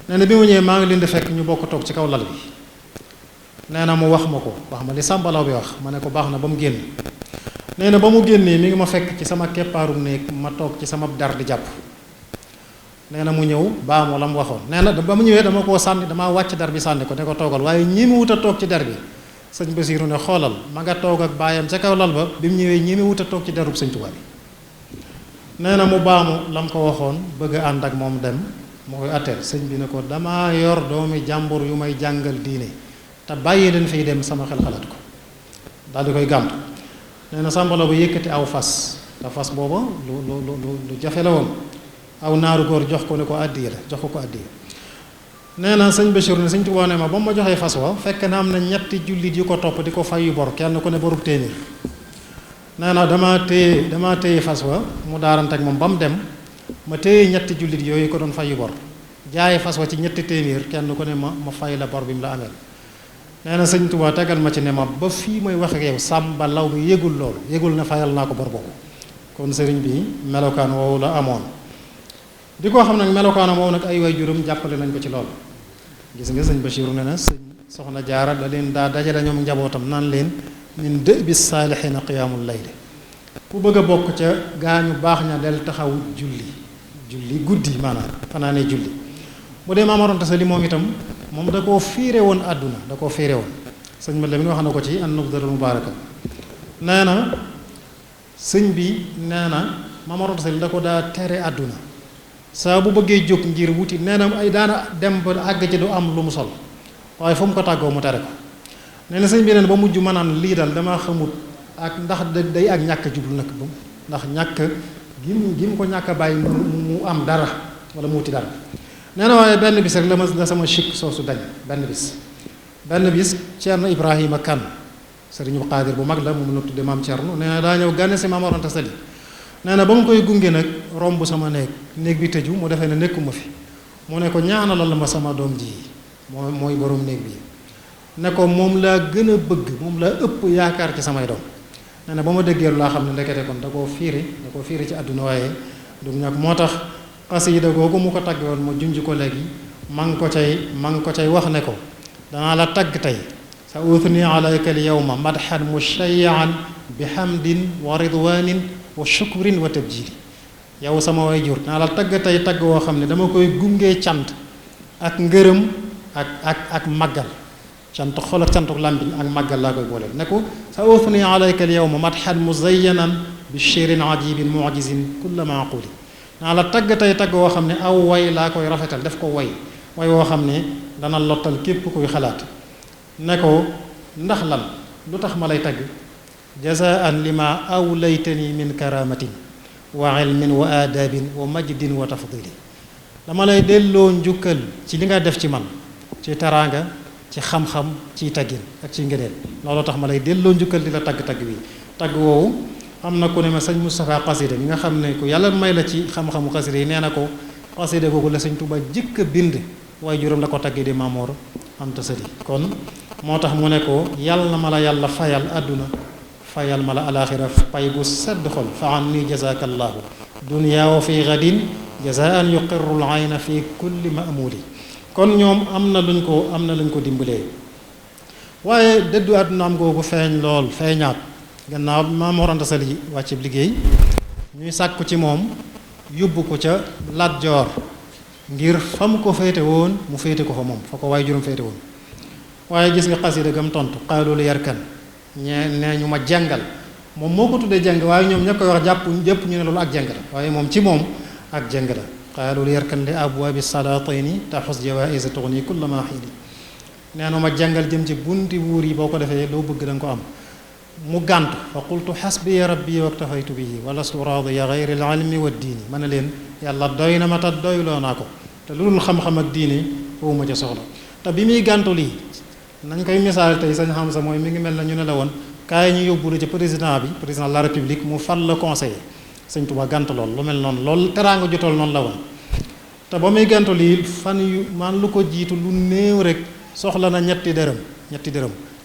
nee na bi mu ñëwee maa ngi leen di fekk ñu bokk toog ci kaw lal bi nee na mu wax ma li sàmbalaw bi wax ma ne ko baax na ba mu génn nee na ba mu génnee mi ngi ma fekk ci sama keppaaru néeg ma toog ci sama dar di jàpp nee na mu ñëw baamu la mu waxoon nee na ba mu ñëwee dama koo sànni damaa wàcc dar bi sànni ko ne ko toogal waaye ñi mu wut a toog ci dar bi sëñ Basiiru ne xoolal ma nga toog ak baayam ca kaw lal ba bi mu ñëwee ñi mu wut a toog ci darub sëñ Tuubaa bi nee na mu baamu la mu ko waxoon bëgg a ànd ak moom dem mu koy atteel sëñ bi ne ko damaa yor doomi jàmbur yu may jàngal diine te bàyyi leen fiy dem sama xel xalaat ko daal di koy gàmtu nee na sàmbalo ba yëkkati aw fas te fas booba lu jafe la woon aw naaru góor jox ko ne ko àddiya la jox ko àddiya nee na sëñ Bachir ne sëñ Tuubaa ne ma ba ma joxee fas wa fekk na am na ñetti jullit yu ko topp di ko fayu bor kenn ku ne borub téeméer nee na dama téye fas wa mu daarante ak moom ba mu dem ma téye ñetti jullit yooyu ko doon fayu bor jaaye fas wa ci ñetti téeméer kenn ku ne ma fay la bor bi mu la ameel nee na sëñ Tuubaa tegal ma ci ne ma ba fii may wax ak yow Sàmba Lawbe yëgul loolu yëgul na fayal naa ko bor boobu kon sëriñ bi melokaan woowu la amoon di ko xam nag melokaanam woowu nag ay waajuram jàppale nañ ko ci loolu gis nga sëñ Bachiru ne na sëñ Soxna Jaara da leen daa dajale ñoom njabootam naan leen min dëbi saalihiina qiyaamul layli ku bëgg a bokk ca gaañu baax ña del taxaw julli guddi maanaam fanaanee julli bu dee Maam Mor Anta Sali moom itam moom da koo fiire woon àdduna da koo fiire woon sëñ ma Lamin wax na ko ci an-Nubdatul Mubaaraka nee na sëñ bi nee na Maam Mor Anta Sali da ko daa tere àdduna saa bu bëggee jóg ngir wuti nee na ay daana dem ba àgg ci du am lu mu sol waaye fu mu ko tàggoo mu tere ko nee na sëñ bi neen ba mujj ma naan lii dal dama xamut ak ndax day ak ñàkk jublu nag ndax ñàkk gim ko ñàkk a bàyyi mu am dara wala mu wuti dara nee na waaye benn bis rek la sama chik soosu dañ benn bis Ceerno Ibrahima Kan sëriñu Xaadir bu mag la moom la tudde maam Ceerno nee na daa ñëw gane si Maam Mor Anta Sali nee na ba mu koy gunge nag romb sama néeg bi tëju mu defee ne nekkuma fi mu ne ko ñaanalal ma sama doom ji mooy borom néeg bi ne ko moom laa gën a bëgg moom laa ëpp yaakaar ci samay doom nee na ba ma déggee laa xam ne ndekete kon da koo fiiri ci àdduna waaye du ñàkk moo tax xasida googu mu ko tagg woon ma junj ko léegi ma ngi ko cay wax ne ko danaa la tagg tey sa uthni alayka al yawma madhan mushayyan bi hamdin wa ridwanin wa shukrin wa tabjili yow sama way jur danaa la tagg tey tagg woo xam ne dama koy gungee cant ak ngërëm ak màggal cant xol ak cantuk làmbiñ ak màggal laa koy booleel ne ko sa uthni alayka al yawma madhan muzayyanan bi shirin ajibin mu'jizin kulla maaquli naa la tagg tey tagg woo xam ne aw way laa koy rafetal def ko way woo xam ne dana lottal képp kuy xalaat ne ko ndax lan lu tax ma lay tagg jazaan lima awlaytani min karamatin wa ilmin wa aadaabin wa majdin wa tafdili dama lay delloo njukkal ci li nga def ci man ci teraanga ci xam-xam ci taggin ak ci ngëneel looloo tax ma lay delloo njukkal di la tagg-tagg bi tagg woowu am na ku ne ma sëñ Moustapha xasida mi nga xam ne ku yàlla may la ci xam-xamu xasida yi nee na ko xasida googu la sëñ Tuubaa jëkk a bind waaye juróom la ko taggee di Maamoor Anta Sali kon moo tax mu ne ko yàlla na ma la yàlla fayal àdduna fayal ma la alaaxira pay gu sedd xol fa an ni jazaakallaahu dunya wa fi gadin jazaan yuqirru al ayna fi kulli ma'muli kon ñoom am na luñ ko dimbalee waaye dëddu àdduna am googu feeñ lool feeñaat gannaaw Maam Mor Anta Sali wàcce liggéey ñuy sàkku ci moom yóbbu ko ca Lat Joor ngir fa mu ko féete woon mu féete ko fa moom fa ko waaye juróom féete woon waaye gis nga xasida gam tontu xaalul yarkan nee ñu ma jàngal moom moo ko tuddee jàng waaye ñoom ña koy wax jàpp ñu ne loolu ak jàng la waaye moom ci moom ak jàng la xaalul yarkan li abwaabi salaatayni taxus jawaïsa tuxni kulla ma xiini nee na ma jàngal jëm ci bunti wuur yi boo ko defee loo bëgg da nga ko am mu gàntu fa qultu xasbiya rabbi waktafaytu bihi walastu raadiya gayri al ilmi wa diini ma ne leen yàlla doy na ma ta doyloo naa ko te lu dul xam-xam ak diine foofu ma ca soxla te bi muy gàntu lii nañ koy misaal tey sañ xam sa mooy mi ngi mel na ñu ne la woon kaay ñu yóbbu la ca président de la république mu fal la conseiller sëñ Tuubaa gàntu lool lu mel noonu loolu teraanga jotool noonu la woon te ba muy gàntu lii fan yu man lu ko jiitu lu néew rek soxla na ñetti dërëm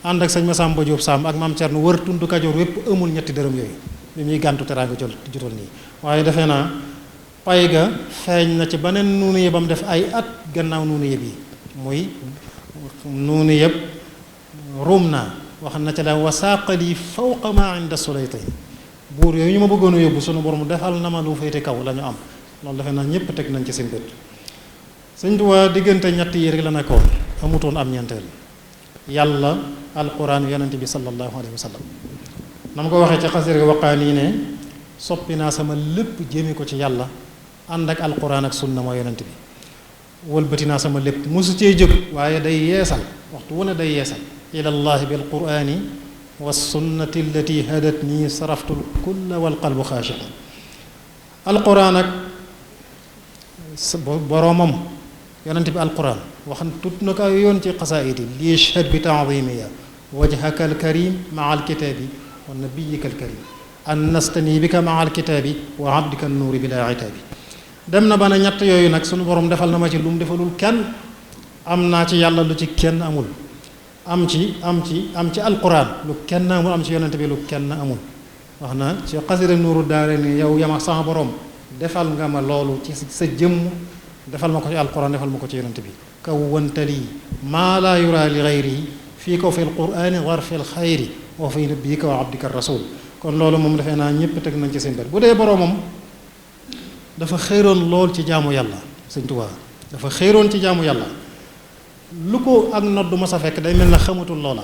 ànd ak sëñ Masamba Diop Samb ak maam Thierno wër tund Kajoor wépp amul ñetti dërëm yooyu bi muy gàntu teraanga jotool nii waaye defe naa pay ga feeñ na ci beneen nuunu yëpp am def ay at gannaaw nuunu yëpp yi muy nuunu yëpp ruum naa wax na ca la wasaaqali fawqa ma inda sulaytay buur yooyu ñu ma bëggoon a yóbbu sunu borom defal na ma lu féete kaw la ñu am loolu defe naa ñëpp teg nañ ci seen bët sëñ Tuubaa diggante ñett yi rek la nekkoon amutoon am ñeenteel yàlla alquran yonent bi sallallahu alayhi wa sallam na ma ko waxee ci xasir waqaan yi ne soppi naa sama lépp jéeme ko ci yàlla ànd ak alquran ak sunna mooy yonent bi wëlbati naa sama lépp mosu cee jóg waaye day yeesal waxtu wu ne day yeesal ilallahi bil qurani wa sunnati allati hadat nii saraftu kulla wal qalbu xaashi alquran ak boroomam yonent bi alquran waxan tut na ko yoon ci xasaayid yi li yashhad bi taadimiya wajhaka alkarim maa alkitaabi wa nabiyika alkarim an nastani bika maa alkitaabi wa abdika nuuri bila itaabi dem na ba ne ñett yooyu nag sunu borom defal na ma ci lu mu defalul kenn am naa ci yàlla lu ci kenn amul am ci alquran lu kenn amul am ci yonent bi lu kenn amul wax na ci xasida nuuru daare ni yow yam ak sama borom defal nga ma loolu ci sa jëmm defal ma ko ci alquran defal ma ko ci yonent bi kawwantali maa laa yura li gayri fii ko fi alqurani war fi alxayri wa fi nabiyika wa abdika rasul kon loolu moom defee naa ñëpp teg nañ ci seen bët bu dee boroomam dafa xéeroon lool ci jaamu yàlla sëñ Tuubaa dafa xéeroon ci jaamu yàlla lu ko ak nodd ma sa fekk day mel na xamatul loola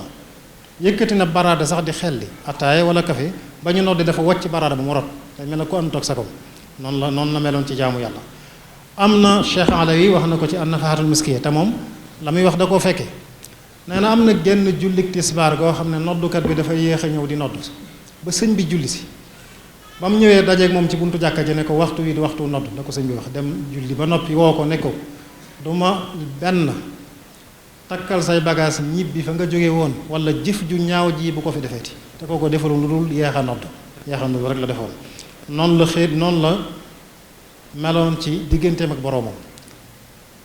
yëkkati na baraada sax di xelli ataaya wala café ba ñu noddi dafa wàcc baraada ba mu rot day mel na ku am toog sa kaw noonu la meloon ci jaamu yàlla am na Cheikh Alawi wax na ko ci an-Nafahatul Miskiya te moom la muy wax da koo fekke nee na am na genn jullik tisbaar goo xam ne noddukat bi dafa yéex a ñëw di nodd ba sëñ bi julli si ba mu ñëwee dajeeg moom ci buntu jàkka ji ne ko waxtu wi di waxtu nodd la ko sëñ bi wax dem julli ba noppi woo ko ne ko du ma benn takkal say bagage ñibbi fa nga jóge woon wala jëf ju ñaaw ji bu ko fi defeeti te kooko defalul lu dul yeex a nodd rek la defoon noonu la meloon ci digganteem ak boroomam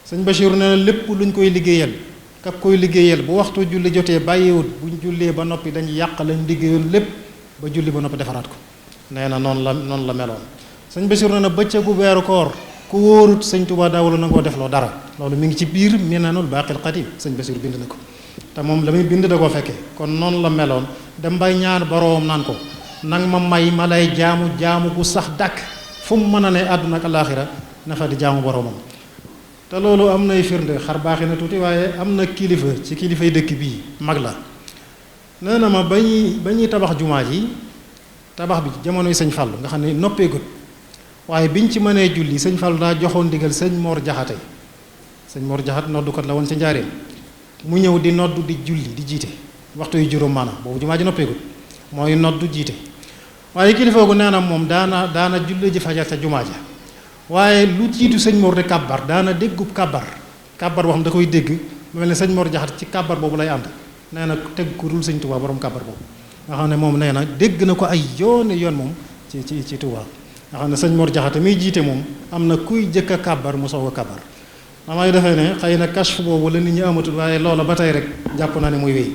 sëñ Bachir nee na lépp luñ koy liggéeyal kak koy liggéeyal bu waxtu julli jotee bàyyiwut buñ jullee ba noppi dañ yàq lañ liggéeyoon lépp ba julli ba noppi defaraat ko nee na noonu la meloon sëñ Bachir nee na bëccëgu weeru koor ku wóorut sëñ Tuubaa daawul nangoo defloo dara loolu mi ngi ci biir Minanul Baaqil Qadiim sëñ Bachir bind na ko te moom la muy bind da koo fekkee kon noonu la meloon dem bay ñaan boroomam naan ko nang ma may ma lay jaamu gu sax dàkk fu mu mën a ne àdduna ak alaaxira na fa di jaamu boroomam te loolu am nay firnde xar baaxi na tuuti waaye am na kilifa ci kilifay dëkk bii mag la nee na ma ba ñuy tabax jumaa ji tabax bi jamonoy sëñ Fallu nga xam ne noppeegut waaye biñ ci mënee julli sëñ Fallu daa joxoon ndigal sëñ Mor Jaxate sëñ Mor Jaxate noddukat la woon ci njaareem mu ñëw di noddu di julli di jiite waxtu yu juróom maanaam boobu jumaa ji noppeegut mooy noddu jiite waaye kilifa gu nee na moom daana julli ji fajar ca jumaa ja waaye lu jiitu sëñ Mor di kàbbar daana déggub kàbbar boo xam da koy dégg mu mel ne sëñ Mor Jaxate ci kàbbar boobu lay ànd nee na teg ku dul sëñ Tuubaa borom kàbbar boobu nga xam ne moom nee na dégg na ko ay yoon moom ci Tuubaa nga xam ne sëñ Mor Jaxate miy jiite moom am na kuy jëkk a kàbbar mu soog a kàbbar damay defee ne xëy na kashf boobu la nit ñi amatul waaye loola ba tey rek jàpp naa ne muy wéy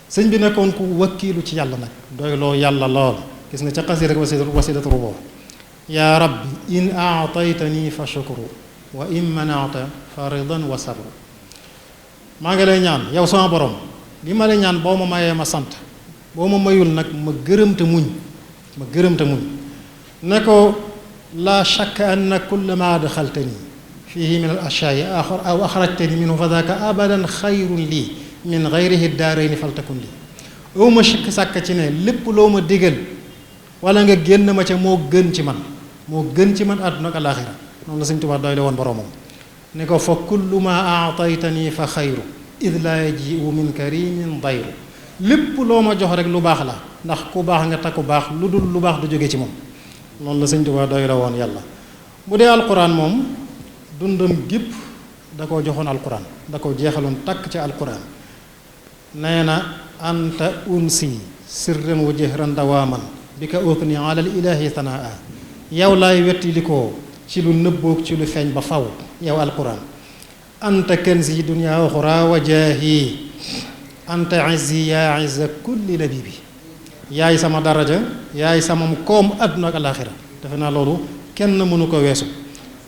sëñ bi nekkoon ku wakkiilu ci yàlla nag doy loo yàlla lool gis nga ca xasi rek wasidatu ruboo yaa rabbi in aataytani fa shukru wa in manata fa ridan wa sabru maa ngi lay ñaan yow sama borom li ma lay ñaan boo ma mayee ma sant boo ma mayul nag ma gërëm te muñ ne ko laa shakka anna kulla ma adxaltani fihi min al ashyaai aw axrajtani minhu fa daaka abadan xayrun lii min gayrihi daarayni faltakun lii aw ma sikk sàkk ci ne lépp loo ma digal wala nga génn ma ca moo gën ci man àdduna ak alaaxira noonu la Sëñ Tuubaa doy la woon boroomam ne ko fa kullu ma aataytani fa xayru id laa yajiu min karimin dayru lépp loo ma jox rek lu baax la ndax ku baax nga takku baax lu dul lu baax du jóge ci moom loolu la Sëñ Tuubaa doy la woon yàlla bu dee alquran moom dundam gépp da koo joxoon alquran da ko jeexaloon takk ca alquran nee na anta unsi sirran wa jahran dawaaman bi ka utni ala al ilahi tanaa yow laay wetti li ko ci lu nëbboog ci lu feeñ ba faw yow alquran anta kanzi dunya uxra wa jaahi anta izzi yaa izza kulli labibi yaay sama daraja yaay sama koom àdduna ak alaaxira defe naa loolu kenn mënu ko weesu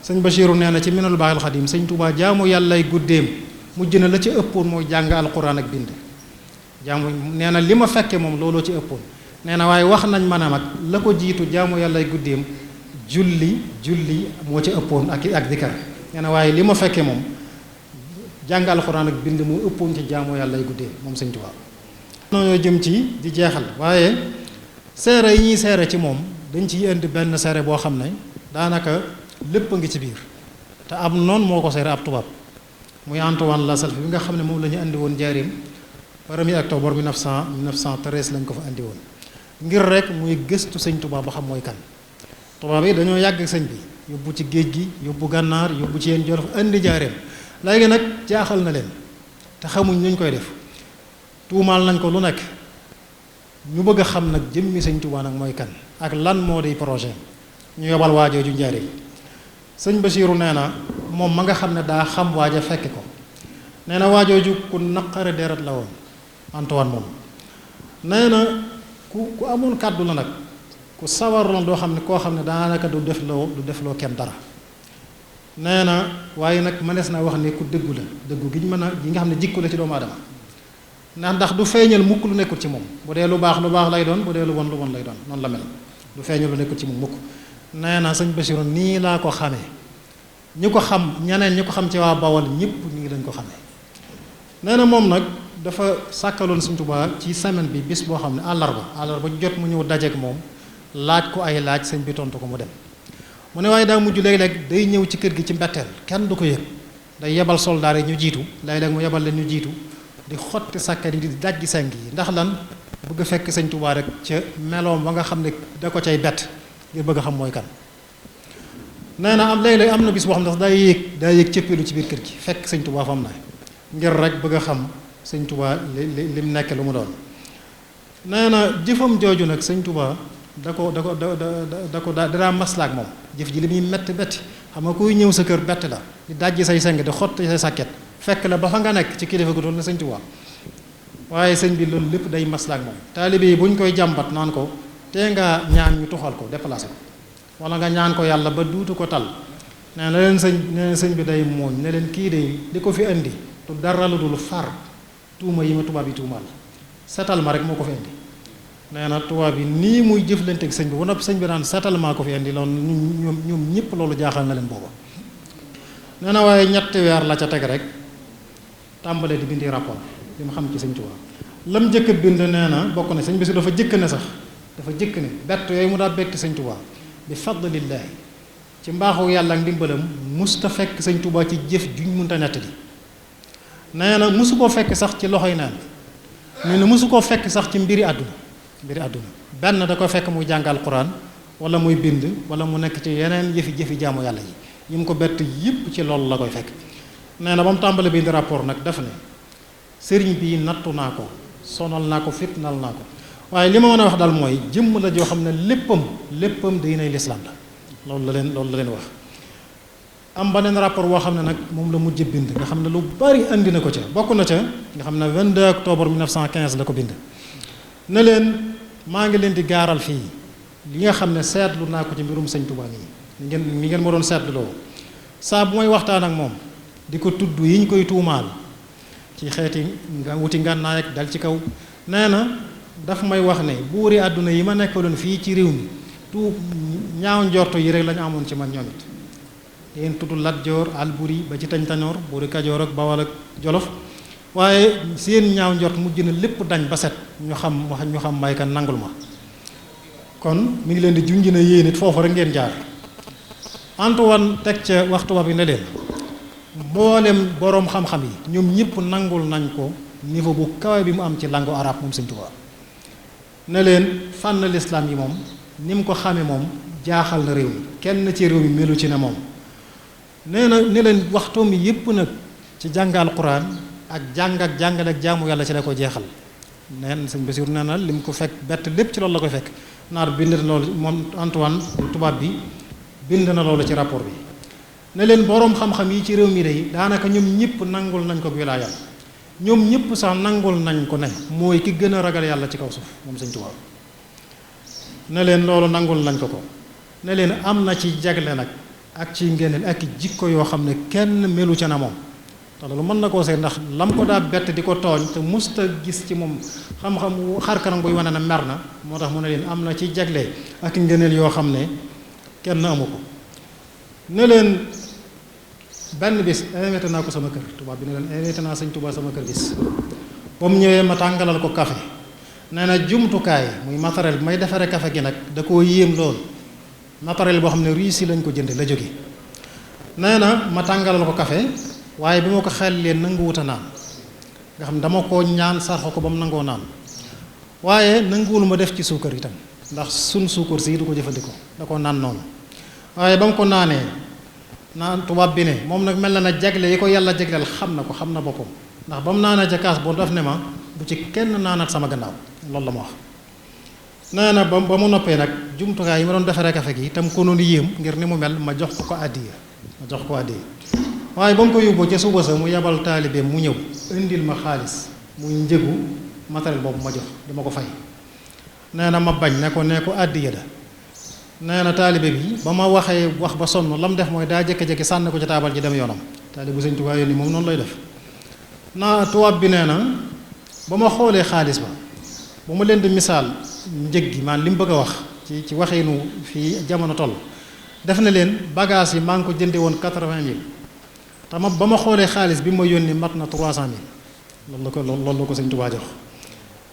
sëñ Bachiru nee na ci minal baaxil xadim sëñ Tuubaa jaamu yàllay guddeem mujj na la ci ëppoon mooy jàng alquran ak bind jaamu nee na li ma fekke moom looloo ci ëppoon nee na waaye wax nañ ma ne mag la ko jiitu jaamu yàllay guddeem julli moo ci ëppoon ak dikar nee na waaye li ma fekke moom jàng alxuraan ak bind mu ëppoon ci jaamu yàllay guddeem moom sëñ Tuubaa noonu jëm ci di jeexal waaye seere yi ñuy seere ci moom dañ ciy indi benn seere boo xam ne daanaka lépp a ngi ci biir te am noonu moo ko seere ab tubaab muy Antoine Lassalle bi nga xam ne moom la ñu andi woon Njaaréem 1er octobre 1913 lañ ko fa andi woon ngir rek muy gëstu sëñ Tuubaa ba xam mooy kan tubaab yi dañoo yàgg sëñ bi yóbbu ci géej gi yóbbu gànnaar yóbbu ci yéen Jolof andi Njaaréem léegi nag jaaxal na leen te xamuñ nuñ koy def tuumaal nañ ko lu nekk ñu bëgg a xam nag jëmmi sëñ Tuubaa nag mooy kan ak lan moo di projet ñu yobal waajooju Njaaréem sëñ Basiiru nee na moom ma nga xam ne daa xam waaja fekk ko nee na waajooju ku naqare deret la woon Antoine moom nee na ku amoon kàddu la nag ku sawaroon doo xam ne koo xam ne daanaka du defloo kenn dara nee na waaye nag mënees na wax ne ku dëggu la dëggu gi ñu mën a gi nga xam ne jikku la ci doomu aadama ndax du feeñal mukk lu nekkul ci moom bu dee lu baax lay doon bu dee lu bon lay doon noonu la mel du feeñal lu nekkul ci moom mukk nee na sëñ Basiru nii laa ko xamee ñi ko xam ñeneen ñi ko xam ci waa Bawol ñëpp ñu ngi lañ ko xamee nee na moom nag dafa sàkkaloon sëñ Tuubaa ci semaine bi bis boo xam ne àllarba jot mu ñëw dajeek moom laaj ko ay laaj sëñ bi tontu ko mu dem mu ne waaye daa mujj léeg-léeg day ñëw ci kër gi ci mbetteel kenn du ko yëg day yebal soldaar yi ñu jiitu léeg-léeg mu yebal leen ñu jiitu di xotti sàkkat yi di dajji seng yi ndax lan bëgg a fekk sëñ Tuubaa rek ca meloom ba nga xam ne da ko cay bett ngir bëgg a xam mooy kan nee na am léeg-léeg am na bis boo xam ne sax daa yéeg cëppeelu ci biir kër gi fekk sëñ Tuubaa fa am na ngir rek bëgg a xam sëñ Tuubaa lim nekk lu mu doon nee na jëfam jooju nag sëñ Tuubaa daa maslaak moom jëf ji li muy metti xam nga kuy ñëw sa kër bett la di dajji say seng di xotti say sàkket fekk la ba fa nga nekk ci kilifa gu toll na sëñ Tuubaa waaye sëñ bi loolu lépp day maslaak moom taalibe yi bu ñu koy jàmbat naan ko tee nga ñaan ñu tuxal ko déplacé ko wala nga ñaan ko yàlla ba duutu ko tal nee na leen sëñ bi day mooñ ne leen kii day di ko fi indi tu dara lu dul far tuuma yi ma tubaab yi tuumaal setal ma rek moo ko fi indi nee na tubaab yi nii muy jëflanteeg sëñ bi ba noppi sëñ bi naan setal maa ko fi indi loolu ñoom ñëpp loolu jaaxal na leen booba nee na waaye ñetti weer la ca teg rek tàmbalee di bindi rapport li mu xam ci sëñ Tuubaa lam jëkk bind nee na bokk na sëñ bi si dafa jëkk ne bett yooyu mu daa bett sëñ Tuubaa bi fadlillaahi ci mbaaxu yàlla ak ndimbalam musta fekk sëñ Tuubaa ci jëf juñ mënta nettali nee na musu koo fekk sax ci loxoy naan nee na musu koo fekk sax ci mbiri àdduna mbiri àdduna benn da ko fekk muy jàngal Quraan wala muy bind wala mu nekk ci yeneen jëfi jaamu yàlla yi mu ko bett yépp ci loolu la koy fekk. nee na ba mu tàmbali bind rapport nag daf ne sëriñ bi nattu naa ko sonal naa ko fitnal naa ko waaye li ma mën a wax daal mooy jëmm la joo xam ne léppam diinay lislaam la loolu la leen wax. am beneen rapport boo xam ne nag moom la mujj bind nga xam ne lu bari andi na ko ca bokk na ca nga xam ne 22 octobre 1915 la ko bind ne leen maa ngi leen di gaaral fii li nga xam ne seetlu naa ko ci mbirum sëñ Tuubaa mi ngeen ma doon seetlu loo saa bu may waxtaan ak moom di ko tudd yi ñu koy tuumaal ci xeeti nga wuti ngànnaay ak dal ci kaw nee na daf may wax ne buuri àdduna yi ma nekkaloon fii ci réew mi ñaaw njorto yi rek lañu amoon ci man ñoom it yéen tudd Lat Joor Alburi ba ci Tañ-Tañoor buuri Kajoor ak Bawal ak Jolof waaye seen ñaaw njort mujj na lépp dañ ba set ñu xam may kan nangul ma kon mi ngi leen di junj na yéen it foofu rek ngeen jaar Antoine teg ca waxtu ba bi ne leen mboolem boroom xam-xam yi ñoom ñëpp nangul nañ ko niveau bu kawe bi mu am ci langue arabe moom Sëñ Tuubaa ne leen fànn lislaam yi moom ni mu ko xame moom jaaxal na réew mi kenn ci réew mi melu ci ne moom nee na ne leen waxtoom yépp nag ci jàngal Quraan ak jàngale ak jaamu yàlla ci la ko jeexal neen sëñ Basiru nee na li mu ko fekk bett lépp ci loolu la koy fekk naar bind na loolu moom Antoine tubaab bi bind na loolu ci rapport bi ne leen boroom xam-xam yi ci réew mi day daanaka ñoom ñëpp nangul nañ ko wilaayam ñoom ñëpp sax nangul nañ ko ne mooy ki gën a ragal yàlla ci kaw suuf moom Sëñ Tuubaa ne leen loolu nangul nañ ko ne leen am na ci jagle nag ak ci ngëneel ak jikko yoo xam ne kenn melu ca na moom te loolu mën na koo seet ndax lam ko daa bett di ko tooñ te musta gis ci moom xam-xam xar kanam buy wane na mer na moo tax mu ne leen am na ci jagle ak ngëneel yoo xam ne kenn amu ko ne leen benn bis invité naa ko sama kër tubaab bi ne leen invité naa Sëñ Tuubaa sama kër bis ba mu ñëwee ma tàngalal ko café nee na jumtukaay muy matériel bi may defaree café gi nag da koo yéem loolu matériel boo xam ne Russie lañ ko jënde la jóge nee na ma tàngalal ko café waaye bi ma ko xel leen nanguwut a naan nga xam ne dama koo ñaan sarxo ko ba mu nangoo naan waaye nanguwul ma def ci suukar itam ndax sun suukar si du ko jëfandikoo da koo naan noonu waaye ba mu ko naanee naan tubaab bi ne moom nag mel na jagle yi ko yàlla jagleel xam na boppam ndax ba mu naanee ca kaas boo daf ne ma bu ci kenn naanaat sama gannaaw loolu la ma wax nee na ba mu noppee nag jumtukaay yi ma doon defaree kafe gi itam ko noonu yéem ngir ni mu mel ma jox ko addiya waaye ba mu ko yóbboo ca suba sa mu yebal taalibeem mu ñëw indil ma xaalis muy njëgu matériel boobu ma jox dama ko fay nee na ma bañ ne ko addiya la nee na taalibe bi ba ma waxee wax ba sonn la mu def mooy daa jékki-jékki sànni ko ci taabal ji dem yoonam taalibe bu Sëñ Tuubaa yónni moom noonu lay def naa tubaab bi nee na ba ma xoolee xaalis ba ma leen di misaal njëg gi man li mu bëgg a wax ci waxinu fii jamono toll def na leen bagage yi maa ngi ko jënde woon 80,000 te ba ma xoolee xaalis bi ma yónni mat na 300,000 loolu la ko Sëñ Tuubaa jox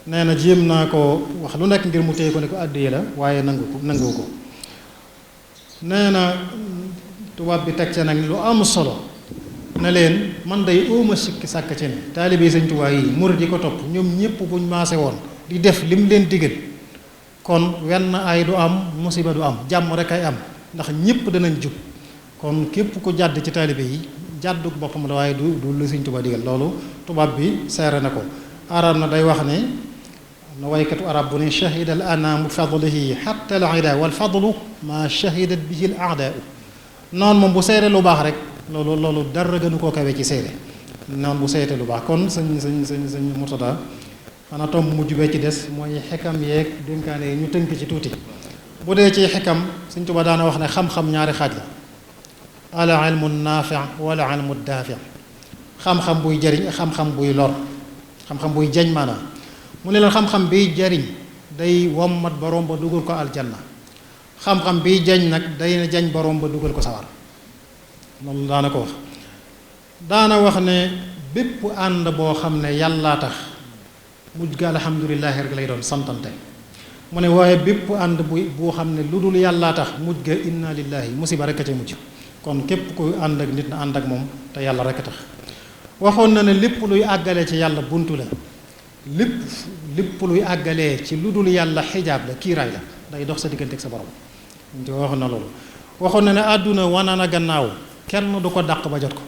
nee na jéem naa ko wax lu nekk ngir mu téye ko ne ko àddiya la waaye nangu ko nee na tubaab bi teg ca nag lu am solo ne leen man day óoma sikki sàkk ci ne taalibe Sëñ Tuubaa yi murid yi ko topp ñoom ñëpp buñ maase woon di def lim leen digal kon wenn ay du am musiba du am jàmm rek ay am ndax ñëpp danañ jub kon képp ku jàdd ci taalibe yi jàddu boppam la waaye du lu Sëñ Tuubaa digal loolu tubaab bi seere na ko arab na day wax ne na waykatu arab bu ne shahida al anaamu fadlihi xatta al ida wal fadlu ma shahidat bihi al aadaau noonu moom bu seere lu baax rek loolu dara gënu koo kawe ci seere noonu bu seete lu baax kon sëñ Murtada xanaa tomb mujj bee ci des mooy xekam yeeg dénkaane yi ñu tënk ci tuuti bu dee ci xekam Sëñ Tuubaa daana wax ne xam-xam ñaari xaaj la al ilmu naafi wala ilmu daafi xam-xam buy jariñ xam-xam buy lor xam-xam buy jañ maanaam mu ne leen xam-xam biy jariñ day wommat borom ba dugal ko aljanna xam-xam biy jañ nag day na jañ borom ba dugal ko sawar loolu daana ko wax daana wax ne bépp ànd boo xam ne yàllaa tax mujj ga alhamdulillahi rek lay doon santante mu ne waaye bépp ànd boo xam ne lu dul yàllaa tax mujj ga inna lillahi musiba rek a ca mujj kon képp ku ànd ak nit na ànd ak moom te yàlla rek a tax waxoon na ne lépp luy àggale ci yàlla buntu la lépp luy àggalee ci lu dul yàlla xijaab la kiiraay la day dox sa diggante ak sa borom te waxoon na loolu waxoon na ne àdduna wana na gannaaw kenn du ko dàq ba jot ko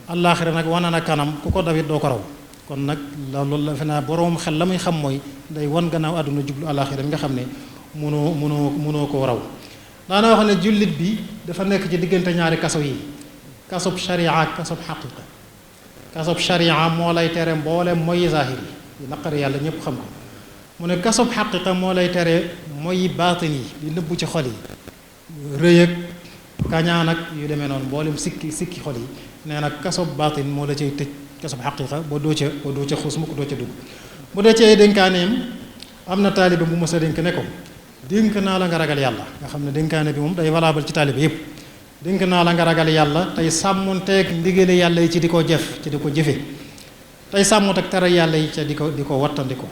àllaaxira nag wana na kanam ku ko dawit doo ko raw kon nag loolu la fi naa boroom xel la muy xam mooy day wan gannaaw àdduna jublu àllaaxira bi nga xam ne mënoo koo raw daana wax ne jullit bi dafa nekk ci diggante ñaari kaso yi kasob sharia ak kasob xaqiqa kasob sharia moo lay tere mboolem mooy zahir yi naqari yàlla ñëpp xam ko mu ne kasob xaqiqa moo lay tere mooy baatin yi di nëbbu ci xol yi rëy ak kañaan ak yu demee noonu mboolem sikki xol yi nee na kasob baatin moo la cay tëj kasob xaqiqa ba doo ca xuus mukk doo ca dugg bu dee ci ay dénkaaneem am na taalibe bu mës a dénk ne ko dénk naa la nga ragal yàlla nga xam ne dénkaane bi moom day valable ci taalibe yépp dénk naa la nga ragal yàlla tey sàmmonteeg ndigali yàlla yi ci di ko jëfe tey sàmmonteeg tere yàlla yi ca di ko wattandiko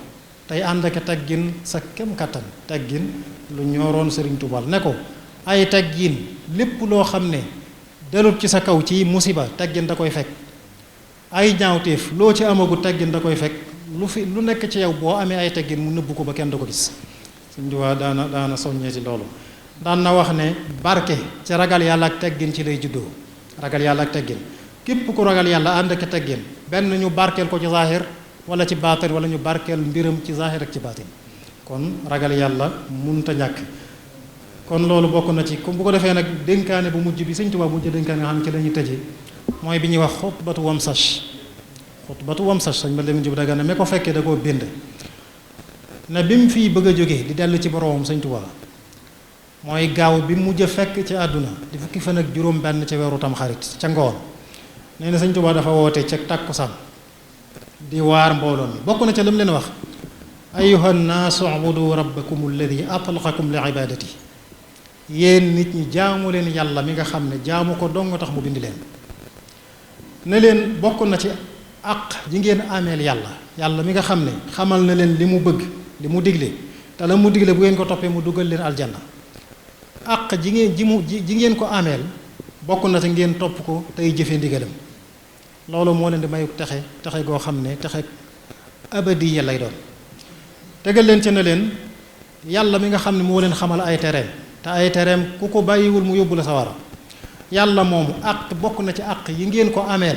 tey ànd ak teggin sa kem kattan teggin lu ñoroon Sëriñ Tuubaa ne ko ay teggin lépp loo xam ne delut ci sa kaw ci musiba teggin da koy fekk ay ñaawteef loo ci amagu teggin da koy fekk lu nekk ci yow boo amee ay teggin mu nëbbu ko ba kenn du ko gis Sëriñ Tuubaa daana soññee ci loolu daan na wax ne barke ci ragal yàlla ak teggin ci lay juddoo ragal yàlla ak teggin képp ku ragal yàlla ànd ak teggin benn ñu barkeel ko ci zaahir wala ci baatin wala ñu barkeel mbiram ci zaahir ak ci baatin kon ragal yàlla munta ñàkk kon loolu bokk na ci comme bu ko defee nag dénkaane bu mujj bi Sëriñ Tuubaa mujj dénkaane nga xam ne ci la ñuy tëjee mooy bi ñuy wax xutbatu wamsach sañ ma leen jub daga ne mais ko fekkee da koo bind ne bi mu fii bëgg a jógee di dellu ci boroomam Sëriñ Tuubaa mooy gaaw bi mujj a fekk ci àdduna di fukki fan ak juróom benn ca weeru Tamxarit ca ngoon nee na Sëriñ Tuubaa dafa woote ca tàkkusaan di waar mbooloo mi bokk na ca lam leen wax ayyuha nnaasu ubudu rabbakum alladi atlaqakum li ibadati yéen nit ñi jaamu leen yàlla mi nga xam ne jaamu ko dong tax mu bind leen ne leen bokk na ci àq ji ngeen ameel yàlla mi nga xam ne xamal na leen li mu bëgg li mu digle te la mu digle bu ngeen ko toppee mu dugal leen aljanna àq ji ngeen ko ameel bokk na ci ngeen topp ko tey jëfe ndigalam loolu moo leen di mayu texe goo xam ne texe abadiya lay doon tegal leen ci ne leen yàlla mi nga xam ne moo leen xamal ay tereem te ay tereem ku ko bàyyiwul mu yóbbu la sawara yàlla moomu àq bokk na ci àq yi ngeen ko ameel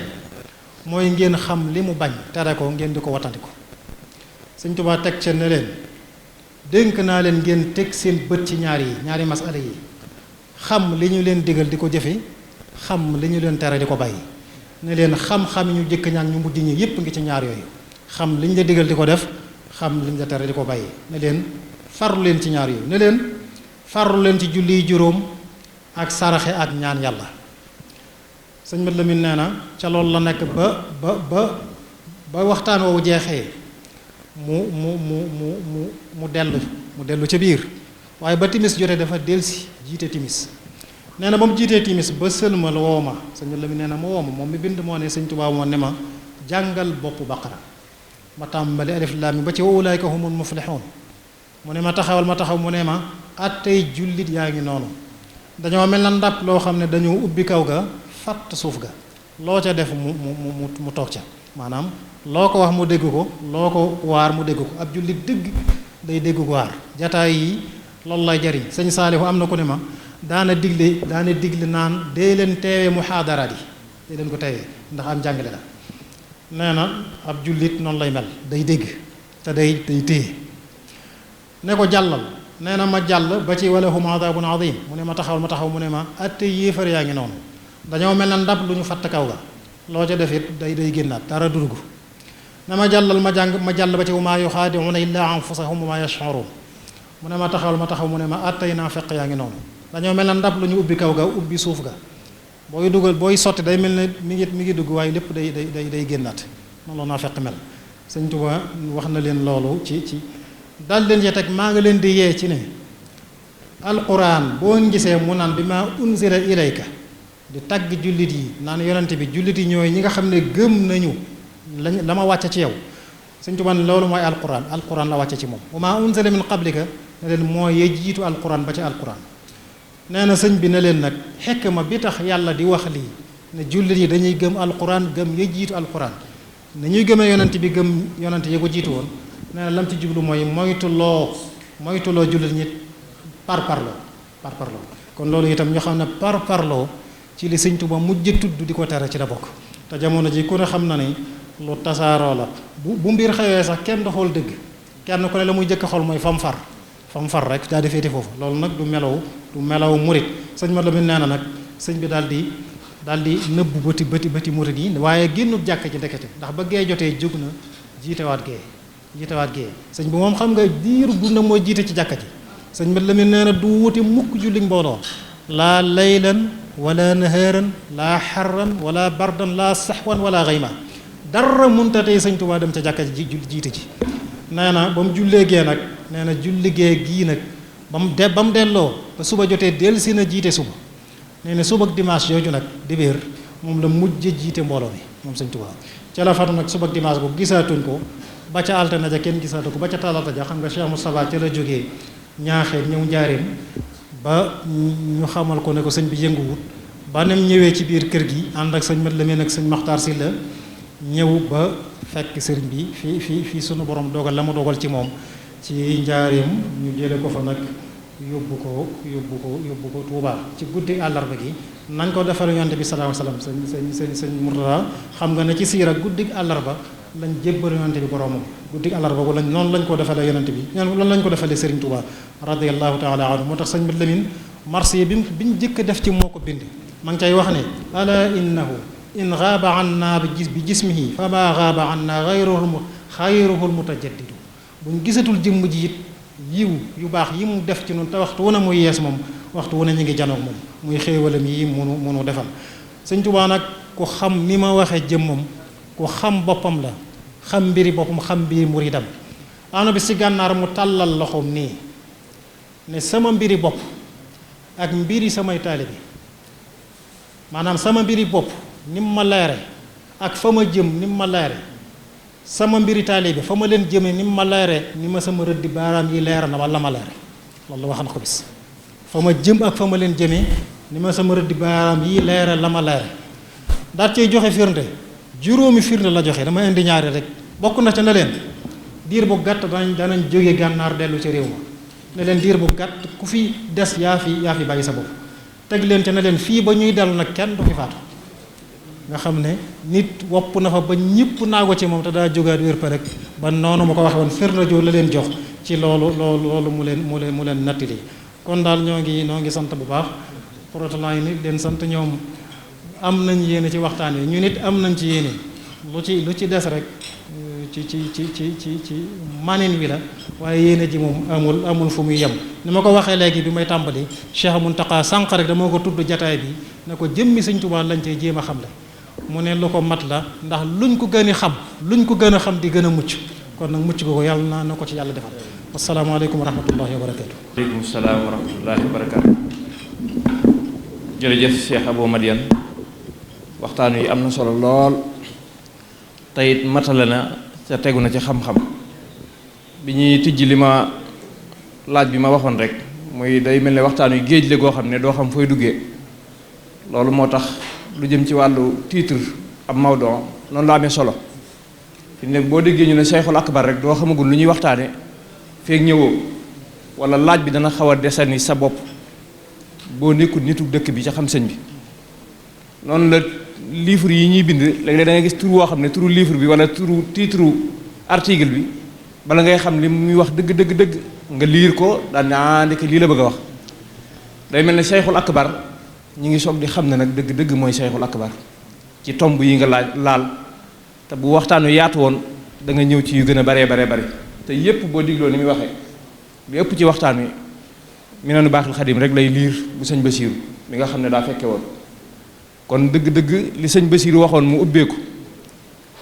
mooy ngeen xam li mu bañ tere ko ngeen di ko wattandiko Sëriñ Tuubaa teg ca ne leen dénk naa leen ngeen teg seen bët ci ñaari masala yi xam li ñu leen digal di ko jëfe xam li ñu leen tere di ko bàyyi ne leen xam-xam ñu jëkk ñaak ñu mujj ñi yépp ngi ci ñaar yooyu xam li ñu la digal di ko def xam li ñu la tere di ko bàyyi ne leen farlu leen ci ñaar yooyu ne leen farlu leen ci julli juróom ak saraxe ak ñaan yàlla sëñ Mat Lamin nee na ca loolu la nekk ba waxtaan woowu jeexee mu dellu ca biir waaye ba timis jotee dafa delsi jiite timis nee na ba mu jiitee timis ba sëlmal woo ma sëñ Mat Lamin nee na ma woo ma moom mi bind moo ne Sëñ Tuubaa moo ne ma jàngal boppu baqara ma tàmbali alif laam mi ba ci wa ulaayka humul muflixuun mu ne ma taxawal ma taxaw mu ne ma attey jullit yaa ngi noonu dañoo mel na ndàpp loo xam ne dañoo ubbi kaw ga fatt suuf ga loo ca def mu toog ca maanaam loo ko wax mu dégg ko loo ko waar mu dégg ko ab jullit dëgg day dégg ko waar jataay yi loolu lay jariñ sëñ Saalihu am na ku ne ma daana digle naan dee leen teewee muhaadaraat yi dee leen ko teewee ndax am jàngale la nee na ab jullit noonu lay mel day dégg te day téye ne ko jàllal nee na ma jàll ba ci walahum adabun adim mu ne ma taxaw mu ne ma atte yéefar yaa ngi noonu dañoo mel na ndab lu ñu fatt kaw ga loo ca def it day génnaat dara dugg na ma jàllal ma jàll ba ci wa maa yuxaadi'uuna illaa anfusahum wa maa yash'uruun mu ne ma taxaw mu ne ma attey naa feq yaa ngi noonu dañoo mel na ndab lu ñu ubbi kaw ga ubbi suuf ga booy sotti day mel ne mi ngi dugg waaye lépp day génnaat noonu la naa feq mel Sëñ Tuubaa wax na leen loolu ci dal leen ci teg maa ngi leen di yee ci ne alquran boo gisee mu naan bi ma unzila ilayka di tagg jullit yi naan yonente bi jullit yi ñooy ñi nga xam ne gëm nañu la ma wàcce ci yow Sëñ Tuubaa loolu mooy alquran la wàcce ci moom wa ma unzila min qablika ne leen mooy ye jiitu alquran ba ci alquran nee na sëñ bi ne leen nag xikma bi tax yàlla di wax lii ne jullit yi dañuy gëm alquran gëm ye jiitu alquran ne ñuy gëmee yonent bi gëm yonent yi ko jiitu woon nee na lam ci jublu mooy moytuloo jullit ñi parparloo kon loolu itam ñu xam ne parparloo ci li Sëñ Tuubaa mujj tudd di ko tere ci la bokk te jamono ji ku ne xam na ne lu tasaaroo la bu mbir xewee sax kenn du xool dëgg kenn ku ne la muy jëkk xool mooy fam far rek daa di féete foofu loolu nag du melaw murit sëñ ma la mi nee na nag sëñ bi daal di nëbbu bëti murit yi waaye génnut jàkk ci ndekete ndax ba gee jotee jóg na jiitewaat gee sëñ bi moom xam nga diiru dundam mooy jiite ci jàkka ji sëñ bi la mi nee na du wuti mukk julli mbooloo laa laylan wala nahaaran laa xarran wala bardan laa saxwan wala xayma dara munta tey sëñ Tuubaa dem ca jàkka ji jiite ji nee na ba mu jullee gee nag nee na julli gee gii nag ba mu delloo ba suba jotee dellu si na jiite suba nee na suba ak dimanche yooju nag dibéer moom la mujj jiite mbooloo mi moom sëñ Tuubaa ca la fatu nag suba ak dimanche boobu gisaatuñ ko ba ca altine ja kenn gisaatu ko ba ca talaata ja xam nga Cheikh Moustapha ca la jógee ñaaxee ñëw njaareem ba ñu xamal ko ne ko sëñ bi yënguwut ba nem ñëwee ci biir kër gi ànd ak sëñ Mat Lamin ak sëñ Maxtaar Sylla ñëw ba fekk sëriñ bi fii sunu borom dogal la mu dogal ci moom ci njaareem ñu jële ko fa nag yóbbu ko Tuubaa ci guddi àllarba gi nañ ko defal yonent bi sallallahu alayhi wasallam sëñ Murtada xam nga ne ci siira guddi àllarba lañ jébbal yonent bi boromam guddi àllarba ko noonu lañ ko defalee yonent bi loolu lañ ko defalee sëriñ Tuubaa radiyallahu taala anhu moo tax sëñ Mat Lamin marché biñ jëkk def ci moo ko bind ma ngi cay wax ne ala innahu in gaaba anna bi jismihi fa ma gaaba anna xayruhul mutajaddidu buñ gisatul jëmm ji it yiw yu baax yi mu def ci noonu te waxtu wu ne muy yees moom waxtu wu ne ñu ngi janoog moom muy xéewalam yi munu defal sëñ Tuubaa nag ku xam ni ma waxee jëmmam ku xam boppam la xam mbiri boppam xam mbiri muridam ana bi si gànnaar mu tàllal loxoom nii ne sama mbiri bopp ak mbiri samay taalibe maanaam sama mbiri bopp ni mu ma leere ak fa ma jëm ni mu ma leere sama mbiri taalibe fa ma leen jëme ni mu ma leere ni ma sama rëddi baaraam yi leer na wala ma leere loolu wax na ko bis fa ma jëm ak fa ma leen jëme ni ma sama rëddi baaraam yi leere la ma leere daat cay joxe firnde juróomi firnde la joxe dama indi ñaari rek bokk na ca ne leen diir bu gàtt danañ jóge gànnaar dellu ci réew ma ne leen diir bu gàtt ku fi des yaa fi bàyyi sa bopp teg leen ca ne leen fii ba ñuy dellu nag kenn du fi faatu nga xam ne nit wopp na fa ba ñëpp naago ci moom te daa jógaat wér pa rek ba noonu ma ko waxe woon firnde joo la leen jox ci loolu mu leen nattili kon daal ñoo ngi sant bu baax protolan yi nit leen sant ñoom am nañ yéene ci waxtaan wi ñu nit am nañ ci yéene lu ci des rek ci manin wi la waaye yéene ji moom amul fu muy yem ni ma ko waxee léegi bi may tàmbali Cheikh Mountakha sànq rek dama ko tudd jataay bi ne ko jëmmi Sëñ Tuubaa lañ cey jéem a xam le mu ne lu ko mat la ndax luñ ko gën a xam di gën a mucc kon nag mucc ko yàlla na ko ci yàlla defal asalaamaaleykum wa rahmatullahi wa barakatu aleykum salaam wa rahmatullahi wa barakatu jërëjëf Cheikh Abou Madiane waxtaan wi am na solo lool teyit matale na ca tegu na ci xam-xam bi ñuy tijji li ma laaj bi ma waxoon rek muy day mel ne waxtaan wi géej la goo xam ne doo xam fooy duggee loolu moo tax lu jëm ci wàllu titre ab mawdon noonu la amee solo fi ne boo déggee ñu ne Cheikhul Akbar rek doo xamagul lu ñuy waxtaane feeg ñëwoo wala laaj bi dana xaw a desani sa bopp boo nekkul nitu dëkk bi ca xam sëñ bi noonu la livre yi ñuy bind léeg-léeg da ngay gis tur woo xam ne turu livre bi wala titre article bi bala ngay xam li muy wax dëgg nga liir ko daan ne ndeke lii la bëgg a wax day mel ne Cheikhul Akbar ñi ngi soog di xam ne nag dëgg mooy Cheikhul Akbar ci tomb yi nga laal te bu waxtaan wi yaatu woon da nga ñëw ci yu gën a baree te yépp boo digloo ni muy waxee li ëpp ci waxtaan wi Minanu Baaxil Xadim rek lay liir bu sëñ Basiiru mi nga xam ne daa fekke woon kon dëgg li sëñ Basiiru waxoon mu ubbeeku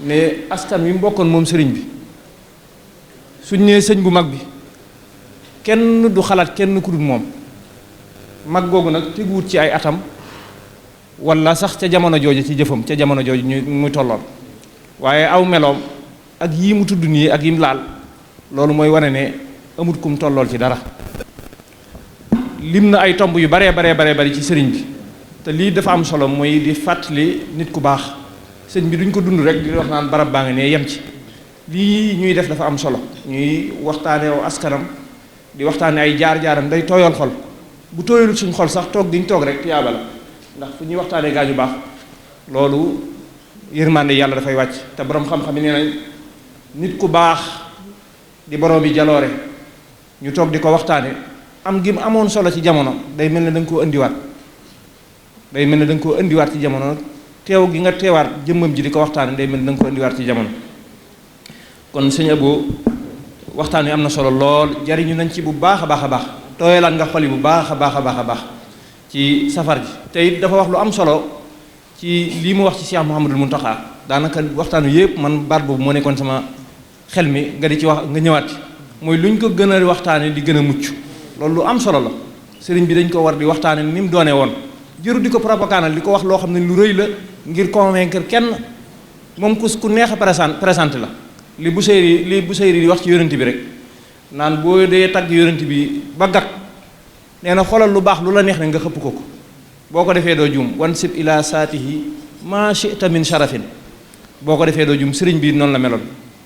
ne askan wi mbokkoon moom sëriñ bi suñ nee sëñ bu mag bi kenn du xalaat kenn ku dul moom mag googu nag teguwut ci ay atam wala sax ca jamono jooju ci jëfam ca jamono jooju muy tolloon waaye aw meloom ak yii mu tudd nii ak yim laal loolu mooy wane ne amut kum tollool ci dara lim na ay tomb yu baree bari ci sëriñ bi te lii dafa am solo mooy di fàttali nit ku baax sëñ bi duñ ko dund rek di wax naan barab baa nga ne yem ci lii ñuy def dafa am solo ñuy waxtaane aw askanam di waxtaane ay jaar-jaaram day tooyal xol bu tooyalul suñ xol sax toog diñ toog rek yaaba la ndax fu ñuy waxtaanee gaañu baax loolu yërmande yàlla dafay wàcc te borom xam-xam yi nee nañ nit ku baax di borom bi jaloore ñu toog di ko waxtaane am gi mu amoon solo ci jamono day mel ne da nga koo indiwaat day mel ne da nga koo indiwaat ci jamono teew gi nga teewaat jëmmam ji di ko waxtaane day mel ne da nga koo indiwaat ci jamono kon sëñ Abo waxtaan wi am na solo lool jariñu nañ ci bu baax a baax a baax tooyalaat nga xol yi bu baax a baax a baax a baax ci safar ji te it dafa wax lu am solo ci lii mu wax ci Cheikh Mouhamadul Mountakha daanaka waxtaan wi yëpp man baat boobu moo nekkoon sama xel mi nga di ci wax nga ñëwaat mooy luñ ko gën a waxtaane di gën a mucc loolu lu am solo la sëriñ bi dañ ko war di waxtaane ni mu doonee woon jëru di ko propagande di ko wax loo xam ne lu rëy la ngir convaincre kenn moom ku neex a présenté la li Busayri di wax ci yonent bi rek naan boo dee tagg yonent bi ba gat nee na xoolal lu baax lu la neex ne nga xëpp ko boo ko defee doo juum wan sib ila saatihi ma shi'ta min sharafin boo ko defee doo juum sëriñ bi noonu la meloon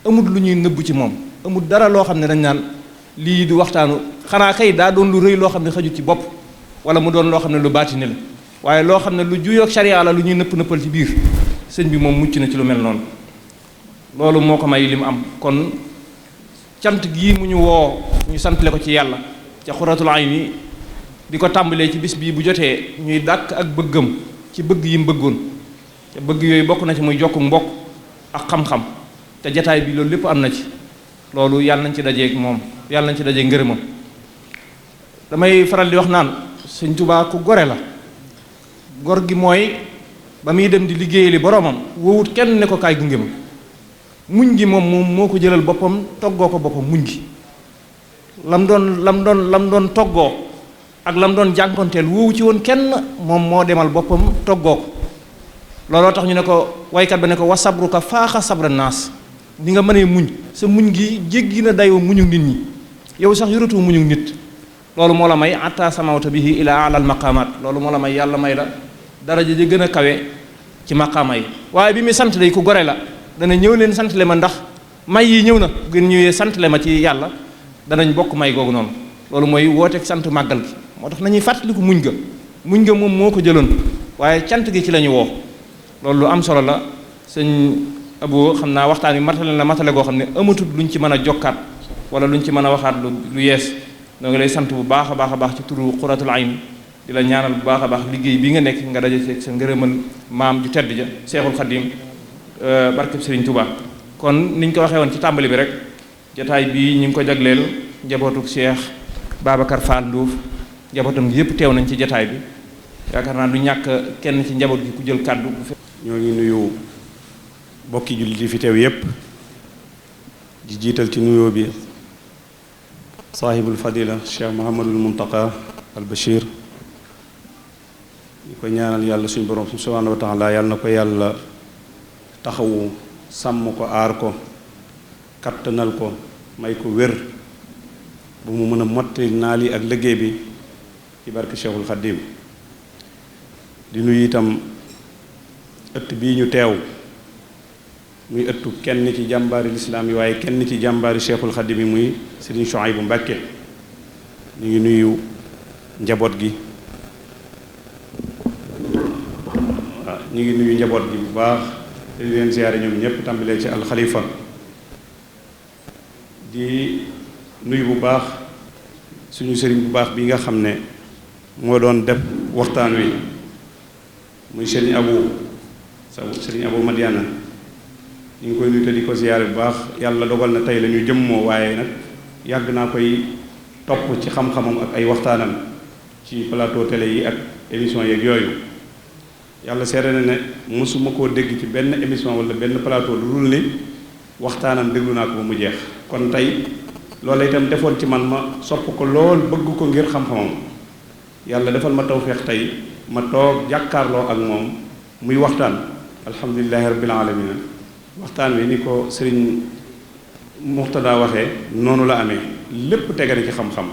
amul lu ñuy nëbb ci moom amul dara loo xam ne dañ naan lii du waxtaanu xanaa kay daa doon lu rëy loo xam ne xajut ci bopp wala mu doon loo xam ne lu baatine la waaye loo xam ne lu juyoog sharia la lu ñuy nëppal ci biir sëñ bi moom mucc na ci lu mel noonu loolu moo ko may li mu am kon cant gii mu ñu woo ñu santale ko ci yàlla ca xuratul ayni di ko tàmbalee ci bis bii bu jotee ñuy dàkk ak bëggam ci bëgg yi mu bëggoon te bëgg yooyu bokk na ci muy jokku mbokk ak xam-xam te jataay bi loolu lépp am na ci loolu yàlla nañ ci dajeeg moom yàlla nañ ci dajeeg ngërëmam damay faral di wax naan sëñ Tuubaa ku gore la gor gi mooy ba muy dem di liggéeyali boroomam wowut kenn ne ko kaay gunge ma muñ gi moom moo ko jëlal boppam toggoo ko boppam muñ gi lam doon toggoo ak lam doon jànkonteel woowu ci woon kenn moom moo demal boppam toggoo ko looloo tax ñu ne ko waykat ba ne ko wa sabruka faaxa sabra naas ni nga mënee muñ sa muñ gi jéggi na dayoo muñu nit ñi yow sax yoratu muñu nit loolu moo la may atta samawta bihi ila alal maqaamaat loolu moo la may yàlla may la daraja ji gën a kawe ci maqaama yi waaye bi muy sant day ku gore la dana ñëw leen santale ma ndax may yi ñëw na gën ñëwee santale ma ci yàlla danañ bokk may googu noonu loolu mooy wooteeg sant màggal gi moo tax nañuy fàttaliku muñ ga moom moo ko jëloon waaye cant gi ci la ñu woo loolu lu am solo la sëñ Abo xam naa waxtaan wi matale goo xam ne amatul luñ ci mën a jokkaat wala luñ ci mën a waxaat lu yees noo ngi lay sant bu baax a baax a baax ci turu Qurratul Ayn di la ñaanal bu baax a baax liggéey bi nga nekk nga daje ci sa ngërëmal maam ju tedd ja Seexul Xadiim barkeb Sëriñ Tuubaa kon niñ ko waxee woon ci tàmbali bi rek jataay bii ñu ngi ko jagleel njabootu Cheikh Babacar Fall Ndouf njabootam gi yëpp teew nañ ci jataay bi yaakaar naa du ñàkk kenn ci njaboot gi ku jël kàddu ñoo ngi nuyu bokki jullit yi fi teew yépp di jiital ci nuyoo bi saahibul fadila Cheikh Mouhamadul Muntaqa al Bachir ñu ko ñaanal yàlla suñu borom subhanahu wa taala yàlla na ko yàlla taxawu sàmm ko aar ko kattanal ko may ko wér bu mu mën a motti naal yi ak liggéey bi ci barke Cheikhul Khadim di nuyu itam ëtt bii ñu teew muy ëttu kenn ci jàmbaari lislaam yi waaye kenn ci jàmbaari Cheikhul Khadim yi muy Serigne Souhaïbou Mbacké ñu ngi nuyu njaboot gi waaw ñu ngi nuyu njaboot gi bu baax te di leen ziyaare ñoom ñëpp tàmbalee ci alxalifa di nuyu bu baax suñu sëriñ bu baax bi nga xam ne moo doon def waxtaan wi muy sëriñ Abou Madiana ñu ngi koy nuyu te di ko ziyaare bu baax yàlla dogal na tey la ñu jëmmoo waaye nag yàgg naa koy topp ci xam-xamam ak ay waxtaanam ci plateau télé yi ak émission yeeg yooyu yàlla seere na ne mosuma koo dégg ci benn émission wala benn plateau lu dul ni waxtaanam déglu naa ko ba mu jeex kon tey loolu itam defoon ci man ma sopp ko lool bëgg ko ngir xam-xamam yàlla defal ma tawfeex tey ma toog jàkkaarloo ak moom muy waxtaan alhamdulilahi rabbil alamina waxtaan wi ni ko sëriñ Muxtada waxee noonu la amee lépp tegane ci xam-xam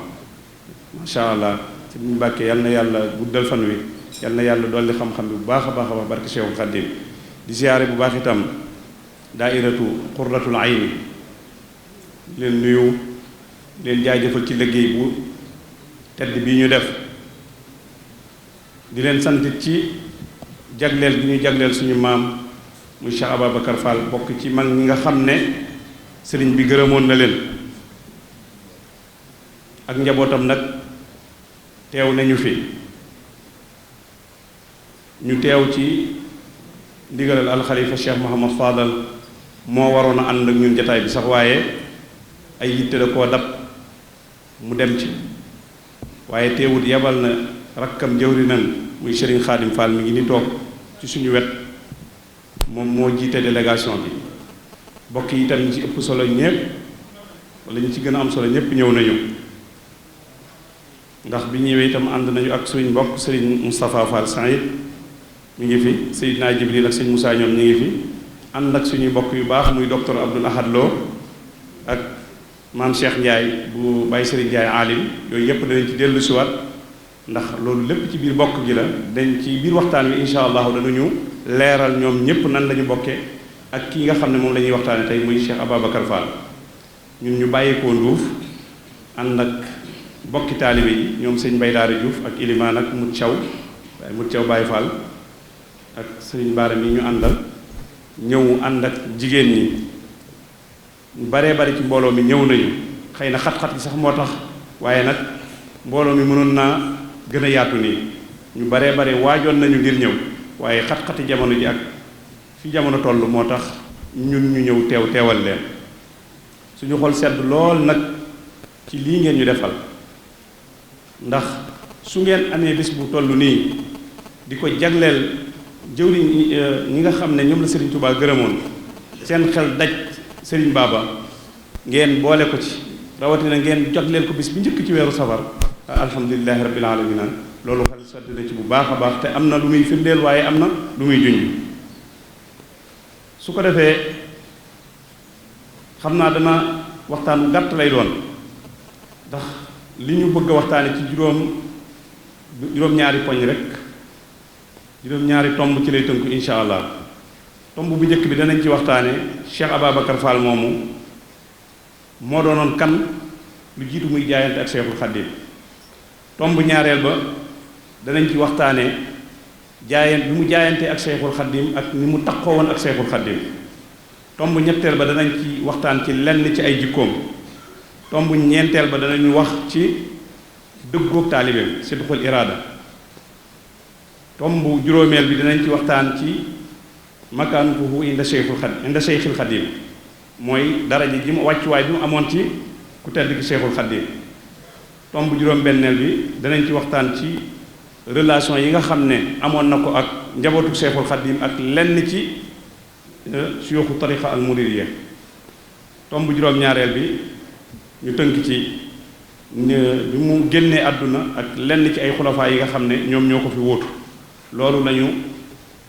macha allah sëriñ Mbàkke yal na yàlla guddal fan wi yal na yàlla dolli xam-xam bi bu baax a baax a baax barke Cheikhul Khadim di ziyaare bu baax itam daairatu Qurratul Ayni leen nuyu leen jaajëfal ci liggéey bu tedd bii ñu def di leen sant ci jagleel gi ñu jagleel suñu maam muy Cheikh Ababacar Fall bokk ci mag ñi nga xam ne sëriñ bi gërëmoon na leen ak njabootam nag teew nañu fi ñu teew ci ndigalal alxalifa Cheikh Mouhamad Fadal moo waroon a ànd ak ñun jataay bi sax waaye ay yitte da koo dab mu dem ci waaye teewut yebal na rakkam jëwrinam muy Serigne Khadim Fall mi ngi ni toog ci suñu wet moom moo jiite délégation bi bokk yi itam ñu ci ëpp solo ñépp wala ñu ci gën a am solo ñépp ñëw nañu ndax bi ñëwee itam ànd nañu ak suñu mbokk Serigne Moustapha Fall Saïd mi ngi fi Seydina Jibril ak sëñ Moussa ñoom ñi ngi fi ànd ak suñuy mbokk yu baax muy docteur Abdoul Ahad Lo ak maam Cheikh Ndiaye bu Baye Serigne Ndiaye alim yooyu yépp danañ ci dellu siwaat ndax loolu lépp ci biir bokk gi la dañ ci biir waxtaan wi insha allahu danañu leeral ñoom ñépp nan la ñu bokkee ak kii nga xam ne moom la ñuy waxtaane tey muy Cheikh Ababacar Fall ñun ñu bàyyikoo Nduuf ànd ak bokki taalibe yi ñoom sëñ Mbay Daara Diouf ak ilimaan ak Mut Thiaw waaye Mut Thiaw Baye Fall ak sëriñ Baara mi ñu àndal ñëw ànd ak jigéen ñi ñu baree bari ci mbooloo mi ñëw nañu xëy na xat-xat gi sax moo tax waaye nag mbooloo mi mënoon naa gën a yaatu nii ñu baree bare waajoon nañu ngir ñëw waaye xat-xati jamono ji ak fi jamono toll moo tax ñun ñu ñëw teewal leen suñu xol sedd lool nag ci lii ngeen ñu defal ndax su ngeen amee bis bu toll nii di ko jagleel jëwriñ ñi nga xam ne ñoom la Serigne Touba gërëmoon seen xel daj Serigne Baba ngeen boole ko ci rawatina ngeen jagleel ko bis bi njëkk ci weeru safar alhamdulilahi rabbil alamin loolu xel sedd na ci bu baax a baax te am na lu muy firndeel waaye am na lu muy junj su ko defee xam naa dana waxtaan bu gàtt lay doon ndax li ñu bëgg a waxtaane ci juróom-ñaari poñ rek juróom-ñaari tomb ci lay tënku insha allah tomb bu njëkk bi danañ ci waxtaane Cheikh Ababacar Fall moomu moo doonoon kan lu jiitu muy jaayante ak Cheikhul Khadim tomb ñaareel ba danañ ci waxtaane bi mu jaayante ak Cheikhul Khadim ak ni mu takkoo woon ak Cheikhul Khadim tomb ñetteel ba danañ ci waxtaan ci lenn ci ay jikkoom tomb ñeenteel ba danañu wax ci dëggoog taalibeem sidqul iraada tomb juróomeel bi dinañ ci waxtaan ci makaanuhu inda Cheikhul Khadim mooy daraja ji mu wàccuwaay bi mu amoon ci ku tedd ki Cheikhul Khadim tomb juróom-benneel bi danañ ci waxtaan ci relation yi nga xam ne amoon na ko ak njabootu Cheikhul Khadim ak lenn ci suyuxu tariqa al muridiyya tomb juróom-ñaareel bi ñu tënk ci bi mu génnee àdduna ak lenn ci ay xulafaa yi nga xam ne ñoom ñoo ko fi wóotu loolu lañu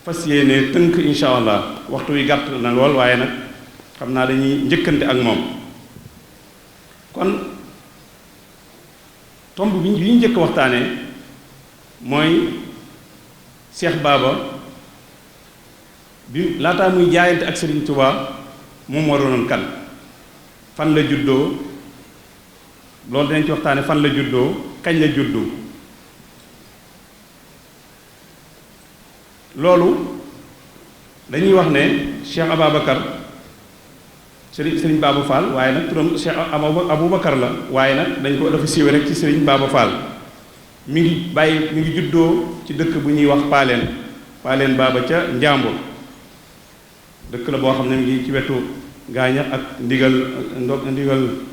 fas yéene tënk insha allah waxtu wi gàtt na lool waaye nag xam naa dañuy njëkkante ak moom kon tomb bi ñu njëkk waxtaanee mooy Cheikh Baba bi laataa muy jaayante ak Serigne Touba moom moo doonoon kan fan la juddoo loolu dinañ ci waxtaane fan la juddoo kañ la juddu loolu dañuy wax ne Cheikh Ababacar Serigne Baba Fall waaye nag turam Cheikh Aboubacar la waaye nag dañ ko dafa siiwe rek ci Serigne Baba Fall mi ngi juddoo ci dëkk bu ñuy wax Paaleen Baba ca Njàmbur dëkk la boo xam ne mi ngi ci wetu gaaña ak ndigal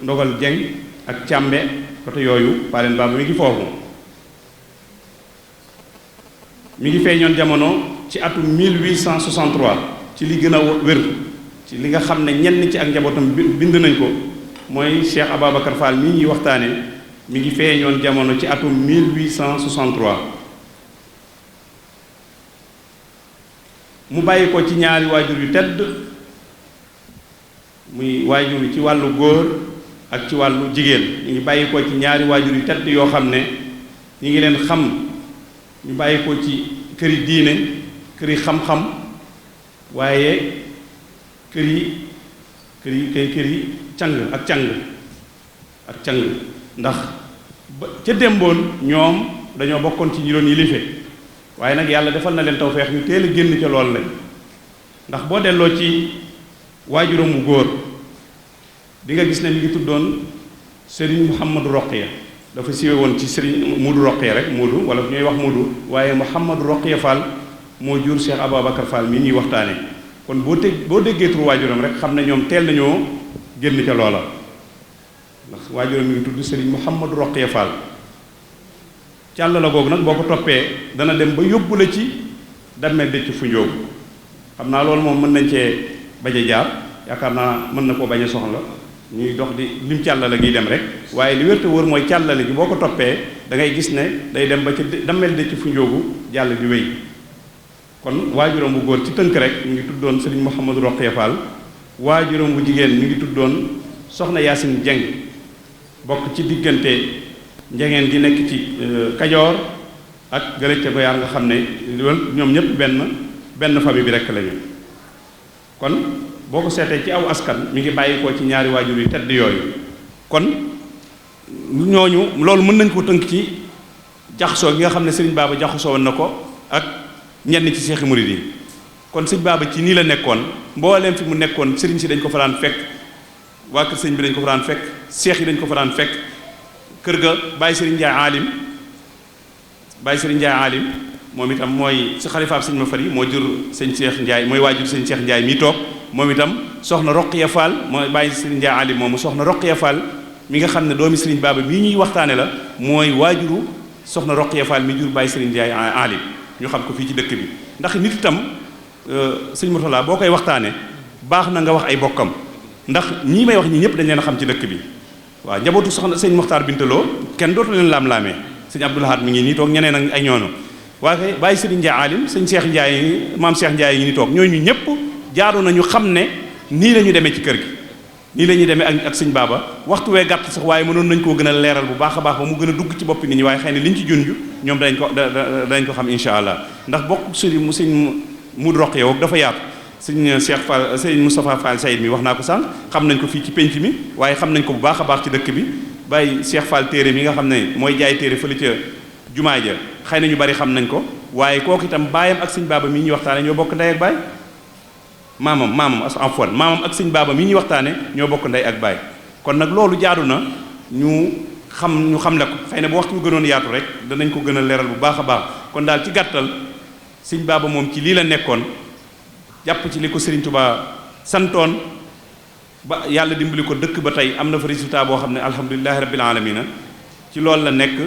ndogal jeng ak càmbe côté yooyu Paaleen Baba mi ngi foofu mi ngi feeñoon jamono ci atum 1863 ci li gën a wér ci li nga xam ne ñenn ci ak njabootam bind nañ ko mooy Cheikh Ababacar Fall mii ñuy waxtaane mi ngi feeñoon jamono ci atum 1863 mu bàyyi ko ci ñaari waajur yu tedd muy waajur ci wàllu góor ak ci wàllu jigéen ñu ngi bàyyi ko ci ñaari waajur yu tedd yoo xam ne ñu ngi leen xam ñu bàyyi ko ci këri diine këri xam-xam waaye këri kër yi càng ak càng ndax ba ca démboon ñoom dañoo bokkoon ci ñi doon yilife waaye nag yàlla defal na leen tawfeex ñu teel a génn ca lool lañ ndax boo delloo ci waajuram bu góor di nga gis ne mi ngi tuddoon Serigne Mouhamadou Roqiya dafa siiwe woon ci Serigne Modou Roqiya rek Modou wala ñooy wax Modou waaye Mouhamadou Roqiya Fall moo jur Cheikh Ababacar Fall mi ñuy waxtaane kon boo déggee tur waajuram rek xam ne ñoom teel nañoo génn ca loola ndax waajuram mi ngi tudd Serigne Mouhamadou Roqiya Fall càll la googu nag boo ko toppee dana dem ba yóbbu la ci dammel de ci fu njóogu xam naa loolu moom mën nañ cee bañ a jaar yaakaar naa mën na koo bañ a soxla ñuy dox di lim càllale gi dem rek waaye li wér te wóor mooy càllale gi boo ko toppee da ngay gis ne day dem ba ci dammel de ci fu njóogu jàll di wéy kon waajuram bu góor ci tënk rek mi ngi tuddoon Serigne Mouhamadou Roqiya Fall waajuram bu jigéen mi ngi tuddoon soxna Yaasin Jeng bokk ci diggante njengeen gi nekk ci Kajoor ak gëlëj ca Goyaar nga xam ne ñoom ñëpp benn famille bi rekk lañu kon boo ko seetee ci aw askan mi ngi bàyyi ko ci ñaari waajur yu tedd yooyu kon ñooñu loolu mën nañ ko tënk ci jaxasoo gi nga xam ne sëriñ Baaba jaxasoo woon na ko ak ñenn ci seexi murid yi kon sëriñ Baaba ci nii la nekkoon mbooleem fi mu nekkoon sëriñ si dañ ko fa daan fekk waa kër sëriñ bi dañ ko fa daan fekk seex yi dañ ko fa daan fekk kër ga Baye Serigne Ndiaye Alim moom itam mooy si xalifaab sëñ ma fari moo jur sëñ Cheikh Ndiaye mooy waajur sëñ Cheikh Ndiaye mii toog moom itam soxna Roqiya Fall mooy Baye Serigne Ndiaye Alim moomu soxna Roqiya Fall mi nga xam ne doomi Serigne Baba mii ñuy waxtaane la mooy waajuru soxna Roqiya Fall mi jur Baye Serigne Ndiaye Alim ñu xam ko fii ci dëkk bi ndax nit itam sëñ Mourtala boo koy waxtaane baax na nga wax ay bokkam ndax ñii may wax ñi ñëpp dañ leen a xam ci dëkk bi waaw njabootu soxna sëñ Mokhtar Bintaloo kenn dootu leen laam-laamee sëñ Abdoul Ahad mi ngi nii toog ñeneen ak ay ñoono waaye Baye Serigne Ndiaye Alim sëñ Cheikh Ndiaye maam Cheikh Ndiaye yi ni toog ñooñu ñëpp jaaru nañu xam ne nii la ñu demee ci kër gi nii la ñuy demee ak sëñ Baaba waxtu wee gàtt sax waaye mënoon nañ koo gën a leeral bu baax a baax ba mu gën a dugg ci boppi nit ñi waaye xëy na liñ ci junj ñoom dañ ko xam insha allah ndax bokk sëñ Modou Roqiya yow dafa yaatu sëñ Cheikh Fall sëñ Moustapha Fall Sayid mi wax naa ko sànq xam nañ ko fii ci penc mi waaye xam nañ ko bu baax a baax ci dëkk bi Baye Cheikh Fall téere mi nga xam ne mooy jaay téere fële ca jumaa ja xëy na ñu bari xam nañ ko waaye kooku itam baayam ak sëñ Baaba mi ñuy waxtaane ñoo bokk ndey ak baay maamam ak sëñ Baaba mi ñuy waxtaane ñoo bokk ndey ak baay kon nag loolu jaadu na ñu xam le ko xëy na bu waxtu gënoon yaatu rek danañ ko gën a leeral bu baax a baax kon daal ci gàttal sëñ Baaba moom ci lii la nekkoon jàpp ci li ko Serigne Touba santoon ba yàlla dimbali ko dëkk ba tey am na fa résultat boo xam ne alhamdulilahi rabbil alamina ci loolu la nekk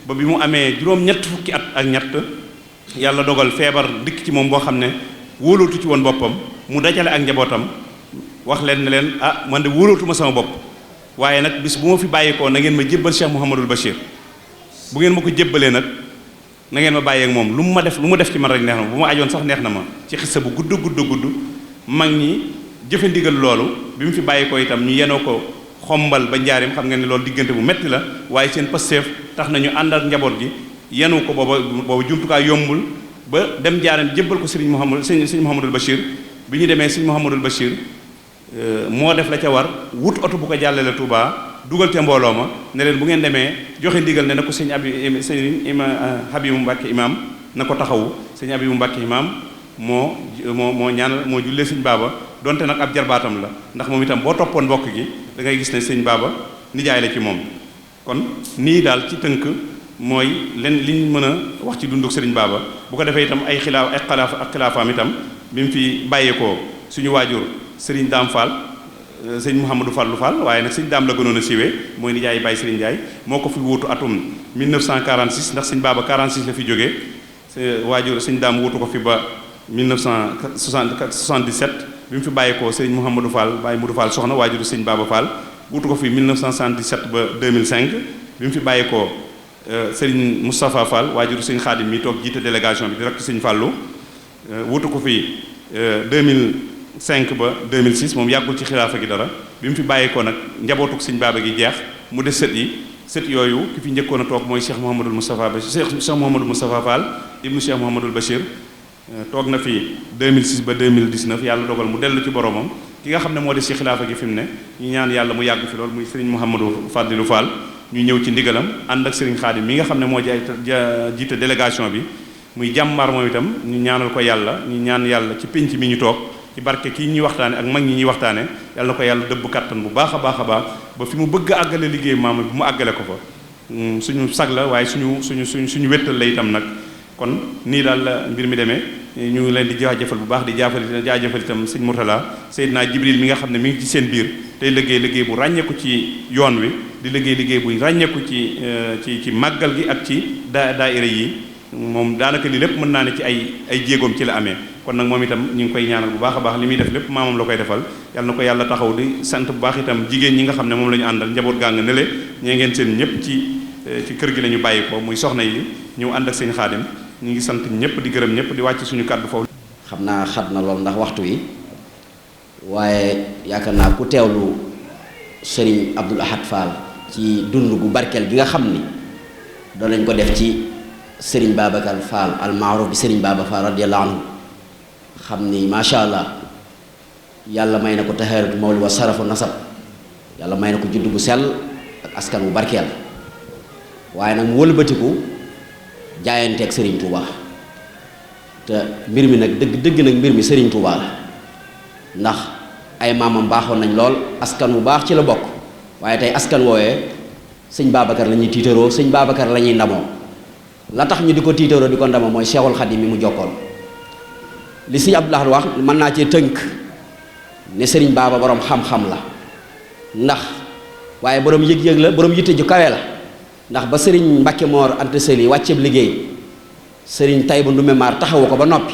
ba bi mu amee juróom-ñett fukki at ak ñett yàlla dogal feebar dikk ci moom boo xam ne wóolootu ci woon boppam mu dajale ak njabootam wax leen ne leen ah man de wóolootuma sama bopp waaye nag bis bu ma fi bàyyikoo na ngeen ma jébbal Cheikh Mouhamadul Bachir bu ngeen ma ko jébbalee nag na ngeen ma bàyyeek moom lu mu def ci man rek neex na ma bu ma ajoon sax neex na ma ci xissa bu gudd mag ñi jëfe ndigal loolu bi mu fi bàyyi ko itam ñu yenoo ko xombal ba njaarim xam nga ne loolu diggante bu metti la waaye seen pasteef tax nañu ànd ak njaboot gi yenu ko booba jumtukaay yombul ba dem njaarim jébbal ko sëriñ Mouhamadul Bachir bi ñu demee sëriñ Mouhamadul Bachir moo def la ca war wut oto bu ko jàllale Touba dugal ca mbooloo ma ne leen bu ngeen demee joxe ndigal ne na ko sëñ Habibu Mbàkke imam na ko taxawu sëñ Habibu Mbàkke imam moo ñaanal moo jullee sëñ Baaba donte nag ab jarbaatam la ndax moom itam boo toppoon mbokk gi da ngay gis ne sëñ Baaba nijaay la ci moom kon nii daal ci tënk mooy liñ mën a wax ci dunduk sëriñ Baaba bu ko defee itam ay xilaafaam itam bi mu fi bàyyeekoo suñu waajur sëriñ Daam Fall sëñ Mouhamadou Fallou Fall waaye nag sëñ Daam la gënoon a siiwee mooy nijaay Baye Sëriñ Ndiaye moo ko fi wuutu atum 1946 ndax sëñ Baaba 46 la fi jógee waajur sëñ Daam wuutu ko fi ba 1977 bi mu fi bàyyeekoo sëriñ Mouhamadou Fall Baye Modou Fall soxna waajuru sëñ Baba Fall wuutu ko fi 1977 ba 2005 bi mu fi bàyyeekoo sëriñ Moustapha Fall waajuru sëñ Xaadim mi toog jiite délégation bi di rakk sëñ Fallou wuutu ko fi 2005 ba 2006 moom yàggul ci xilaafa gi dara bi mu fi bàyyeekoo nag njabootuk sëñ Baba gi jeex mu des sët yooyu ki fi njëkkoon a toog mooy Cheikh Mouhamadul Moustapha Fall ibnu Cheikh Mouhamadul Bachir toog na fi 2006 ba 2019 yàlla dogal mu dellu ci boromam ki nga xam ne moo des ci xilaafa gi fi mu ne ñu ñaan yàlla mu yàgg fi lool muy Serigne Mouhamadou Fadilou Fall ñu ñëw ci ndigalam ànd ak Serigne Khadim mi nga xam ne moo jiite délégation bi muy jàmbaar moom itam ñu ñaanal ko yàlla ñu ñaan yàlla ci pénc mi ñu toog ci barke kii ñuy waxtaane ak mag ñi ñuy waxtaane yàlla na ko yàlla dëbb kattan bu baax a baax a baax ba fi mu bëgg a àggale liggéey maama bi mu àggale ko fa suñu sag la waaye suñu wéttal la itam nag kon nii daal la mbir mi demee ñu ngi leen di jaajëfal bu baax di jaajëfal itam sëñ Mourtala Seydina Jibril mi nga xam ne mi ngi ci seen biir tey liggéey bu ràññeeku ci yoon wi di liggéey bu ràññeeku ci màggal gi ak ci daayira yi moom daanaka lii lépp mën naa ne ci ay jéegoom ci la amee kon nag moom itam ñu ngi koy ñaanal bu baax a baax li muy def lépp maamam la koy defal yàlla na ko yàlla taxaw di sant bu baax itam jigéen ñi nga xam ne moom la ñu àndal njaboot gaa nga nele ñee ngeen seen ñëpp ci kër gi la ñu bàyyi ko muy soxna yi ñëw ànd ak sëñ Xaadim ñu ngi sant ñëpp di gërëm ñëpp di wàcc suñu kàddu foofu. xam naa xat na lool ndax waxtu wi waaye yaakaar naa ku teewlu sëriñ Abdul Ahad Fall ci dund gu barkeel gi nga xam ni doon nañ ko def ci sëriñ Babacar Fall almaaruf bi sëriñ Baba Fall radiyallahu anhu xam ni macha allah yàlla may na ko taxaaratu mawli wa sarafu nasab yàlla may na ko judd bu sell ak askan wu barkeel waaye nag mu wëlbatiku jaayanteeg sëriñ Touba te mbir mi nag dëgg nag mbir mi sëriñ Touba la ndax ay maamam baaxoon nañ lool askan wu baax ci la bokk waaye tey askan woowee sëñ Babacar la ñuy tiitaroo sëñ Babacar la ñuy ndamoo la tax ñu di ko tiitaroo di ko ndamoo mooy Cheikhul Khadim mi mu jokkoon li sëñ Abdoulaye wax mën naa cee tënk ne sëriñ Baba borom xam-xam la ndax waaye borom yëg-yëg la borom yitte ju kawe la ndax ba sëriñ Mbacke Mor Anta Sali wàcceeb liggéey sëriñ Taïba Ndoumé Mar taxawu ko ba noppi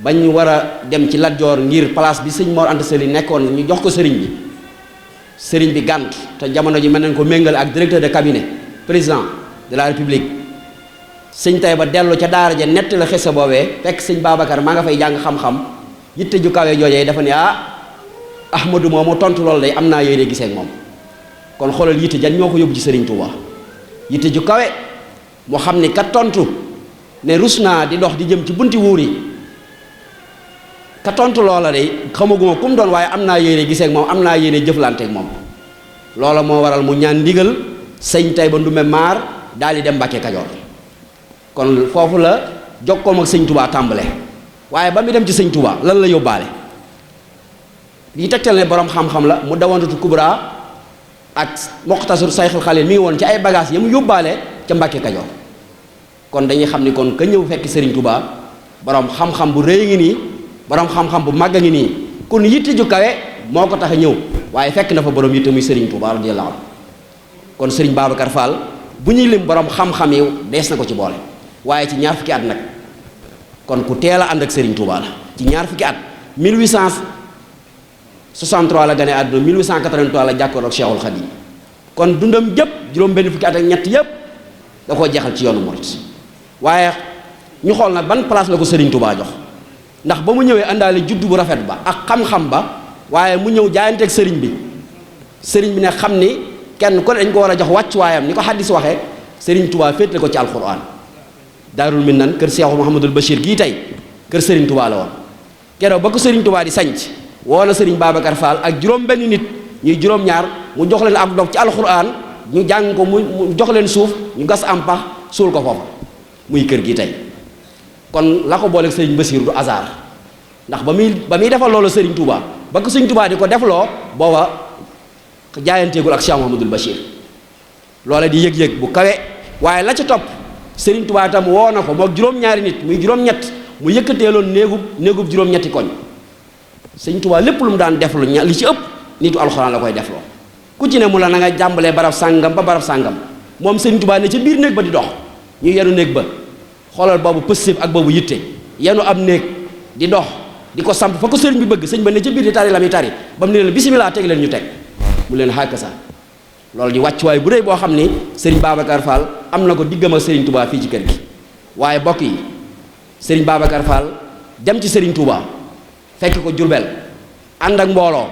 bañ war a dem ci Lat Joor ngir place bi sëñ Mor Anta Sali nekkoon ñu jox ko sëriñ bi gànt te jamono ji mën nañ ko méngale ak directeur de cabinet président de la république sëñ Taïba dellu ca daara ja nett la xese boobee fekk sëñ Babacar maa nga fay jàng xam-xam yitte ju kawe joojee dafa ne Ahmadou moomu tontu loolu day am naa yéene gisee ak moom kon xoolal yitte jan ñoo ko yóbbu ci sëriñ Touba yitte ju kawe moo xam ni ka tontu ne rus naa di dox di jëm ci bunti wuur yi ka tontu loola de xamaguma kum doon waaye am naa yéene gisee ak moom am naa yéene jëflante ak moom loola moo waral mu ñaan ndigal sëñ Taïba Ndoumé Mar daal di dem Mbàkke Kajoor kon foofu la jokkoom ak sëñ Touba tàmbale waaye ba mu dem ci sëñ Touba lan la yóbbaale lii tegtal ne borom xam-xam la mu dawantatu kubra ak Muxtasar Sayxul Xalil mi ngi woon ci ay bagages yi mu yóbbaale ca Mbàkke Kajoor kon dañuy xam ni kon ka ñëw fekk sëriñ Touba borom xam-xam bu rëy ngi nii borom xam-xam bu màgg ngi nii kon yitte ju kawe moo ko tax a ñëw waaye fekk na fa borom yitte muy sëriñ Touba radiyallahu anhu kon sëriñ Babacar Fall bu ñuy lim borom xam-xam yi dees na ko ci boole waaye ci ñaar fukki at nag kon ku teel a ànd ak sëriñ Touba la ci ñaar fukki at 1863 la gane àdduna 1883 la jàkkoor ak Cheikhul Khadim kon dundam jëpp juróom benn fukki at ak ñett yëpp da koo jeexal ci yoonu murit waaye ñu xool nag ban place la ko sëriñ Touba jox ndax ba mu ñëwee àndaale juddu bu rafet ba ak xam-xam ba waaye mu ñëw jaayanteeg sëriñ bi ne xam ni kenn ko dañ ko war a jox wàccuwaayam ni ko xaddis waxee sëriñ Touba féetle ko ci alquran Daarul Minnan kër Cheikh Mouhamadul Bachir gii tey kër sëriñ Touba la woon keroog ba ko sëriñ Touba di sanc woo na sëriñ Babacar Fall ak juróom benn nit ñuy juróom-ñaar mu jox leen ak dog ci alquran ñu jàng ko mu jox leen suuf ñu gas am pax suul ko foofa muy kër gi tey kon la ko booleeg sëriñ Bachir du hasard ndax ba muy defal loolu sëriñ Touba ba ko sëriñ Touba di ko defloo booba jaayanteegul ak Cheikh Mouhamadul Bachir loola di yëg-yëg bu kawe waaye la ca topp sëriñ Touba itam woo na ko moog juróom-ñaari nit muy juróom-ñett mu yëkkateeloon néegub juróom-ñetti koñ sëriñ Touba lépp lu mu daan deflu li ci ëpp nitu alxuraan la koy defloo ku ci ne mu la na nga jàmbalee barab sàngam ba barab sàngam moom sëriñ Touba ne ca biir néeg ba di dox ñu yenu néeg ba xoolal boobu pëstéef ak boobu yitte yenu ab néeg di dox di ko samp fa ko sëriñ bi bëgg sëñ ba ne ca biir di tari la muy tari ba mu ne leen bisimilah teg leen ñu teg mu leen xàkk sa loolu di wàccuwaay bu rëy boo xam ni sëriñ Babacar Fall am na ko diggam ak sëriñ Touba fii ci kër gi waaye bokk yi sëriñ Babacar Fall dem ci sëriñ Touba fekk ko Jurbel ànd ak mbooloo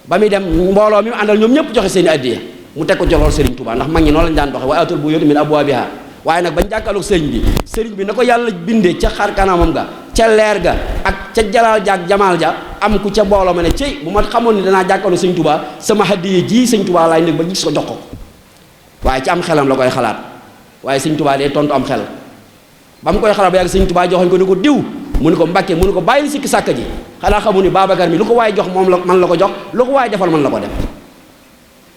ba muy dem mbooloo mi mu àndal ñoom ñëpp joxe seen i addiya mu teg ko joxool sëriñ Touba ndax mag ñi noonu lañu daan doxe waaye atul bu yótu min abwaabiha waaye nag bañ jàkkaarloog sëriñ bi na ko yàlla bindee ca xar kanamam ga ca leer ga ak ca jalaal ja ak jamaal ja am ku ca mbooloo ma ne ci bu ma xamoon ni danaa jàkkaarloo sëñ Touba sama hadiya ji sëñ Touba laay nekk ba gis ko jox ko waaye ci am xelam la koy xalaat waaye sëñ Touba dee tontu am xel ba mu koy xalaat ba yàgg sëñ Touba joxoñ ko ni ko diw mu ni ko Mbàkke mu ni ko bàyyil sikki sàkk ji xanaa xamu ni Babacar mi lu ko waaye jox moom la man la ko jox lu ko waaye defal man la ko def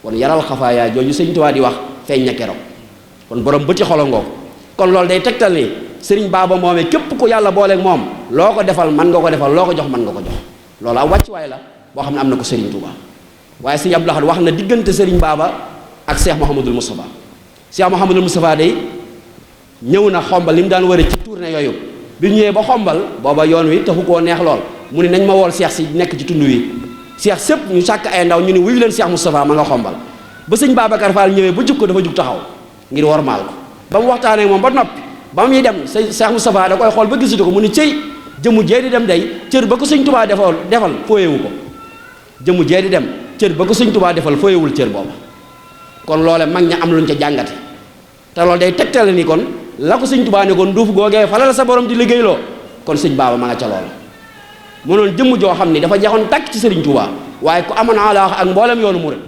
kon yaral xafaaya jooju sëñ Touba di wax feeñ na keroog kon borom bëti xolongoo kon loolu day tegtal ni sëriñ Baaba moomee képp ku yàlla booleeg moom loo ko defal man nga ko defal loo ko jox man nga ko jox loolu am wàccuwaay la boo xam ne am na ko sëriñ Touba waaye sëriñ Abdou Lahad wax na diggante sëriñ Baaba ak Cheikh Mouhamadul Moustapha Cheikh Mouhamadul Moustapha day ñëw na xombal li mu daan wëre ci tournée yooyu bi ñëwee ba xombal booba yoon wi taxu koo neex lool mu ne nañ ma wool Cheikh si nekk ci tund wi Cheikh sëpp ñu sàkk ay ndaw ñu ne wuyu leen Cheikh Moustapha ma nga xombal ba sëñ Babacar Fall ñëwee ba jug ko dafa jug taxaw ngir wormaal ko ba mu waxtaanee ak moom ba noppi ba muy dem Cheikh Moustapha da koy xool ba gisatu ko mu ni cëy jëmu jee di dem day cër ba ko sëñ Touba defal fooyewu ko jëmu jee di dem cër ba ko sëñ Touba defal fooyewul cër booba kon loole mag ña am luñ ca jàngate te loolu day tegtale ni kon la ko sëñ Touba ne kon duuf googee fala la sa borom di liggéeyloo kon sëñ Baaba ma nga ca loola mënoon jëmm joo xam ni dafa jaxoon tàkk ci sëriñ Touba waaye ku amoon alaax ak mboolem yoonu murid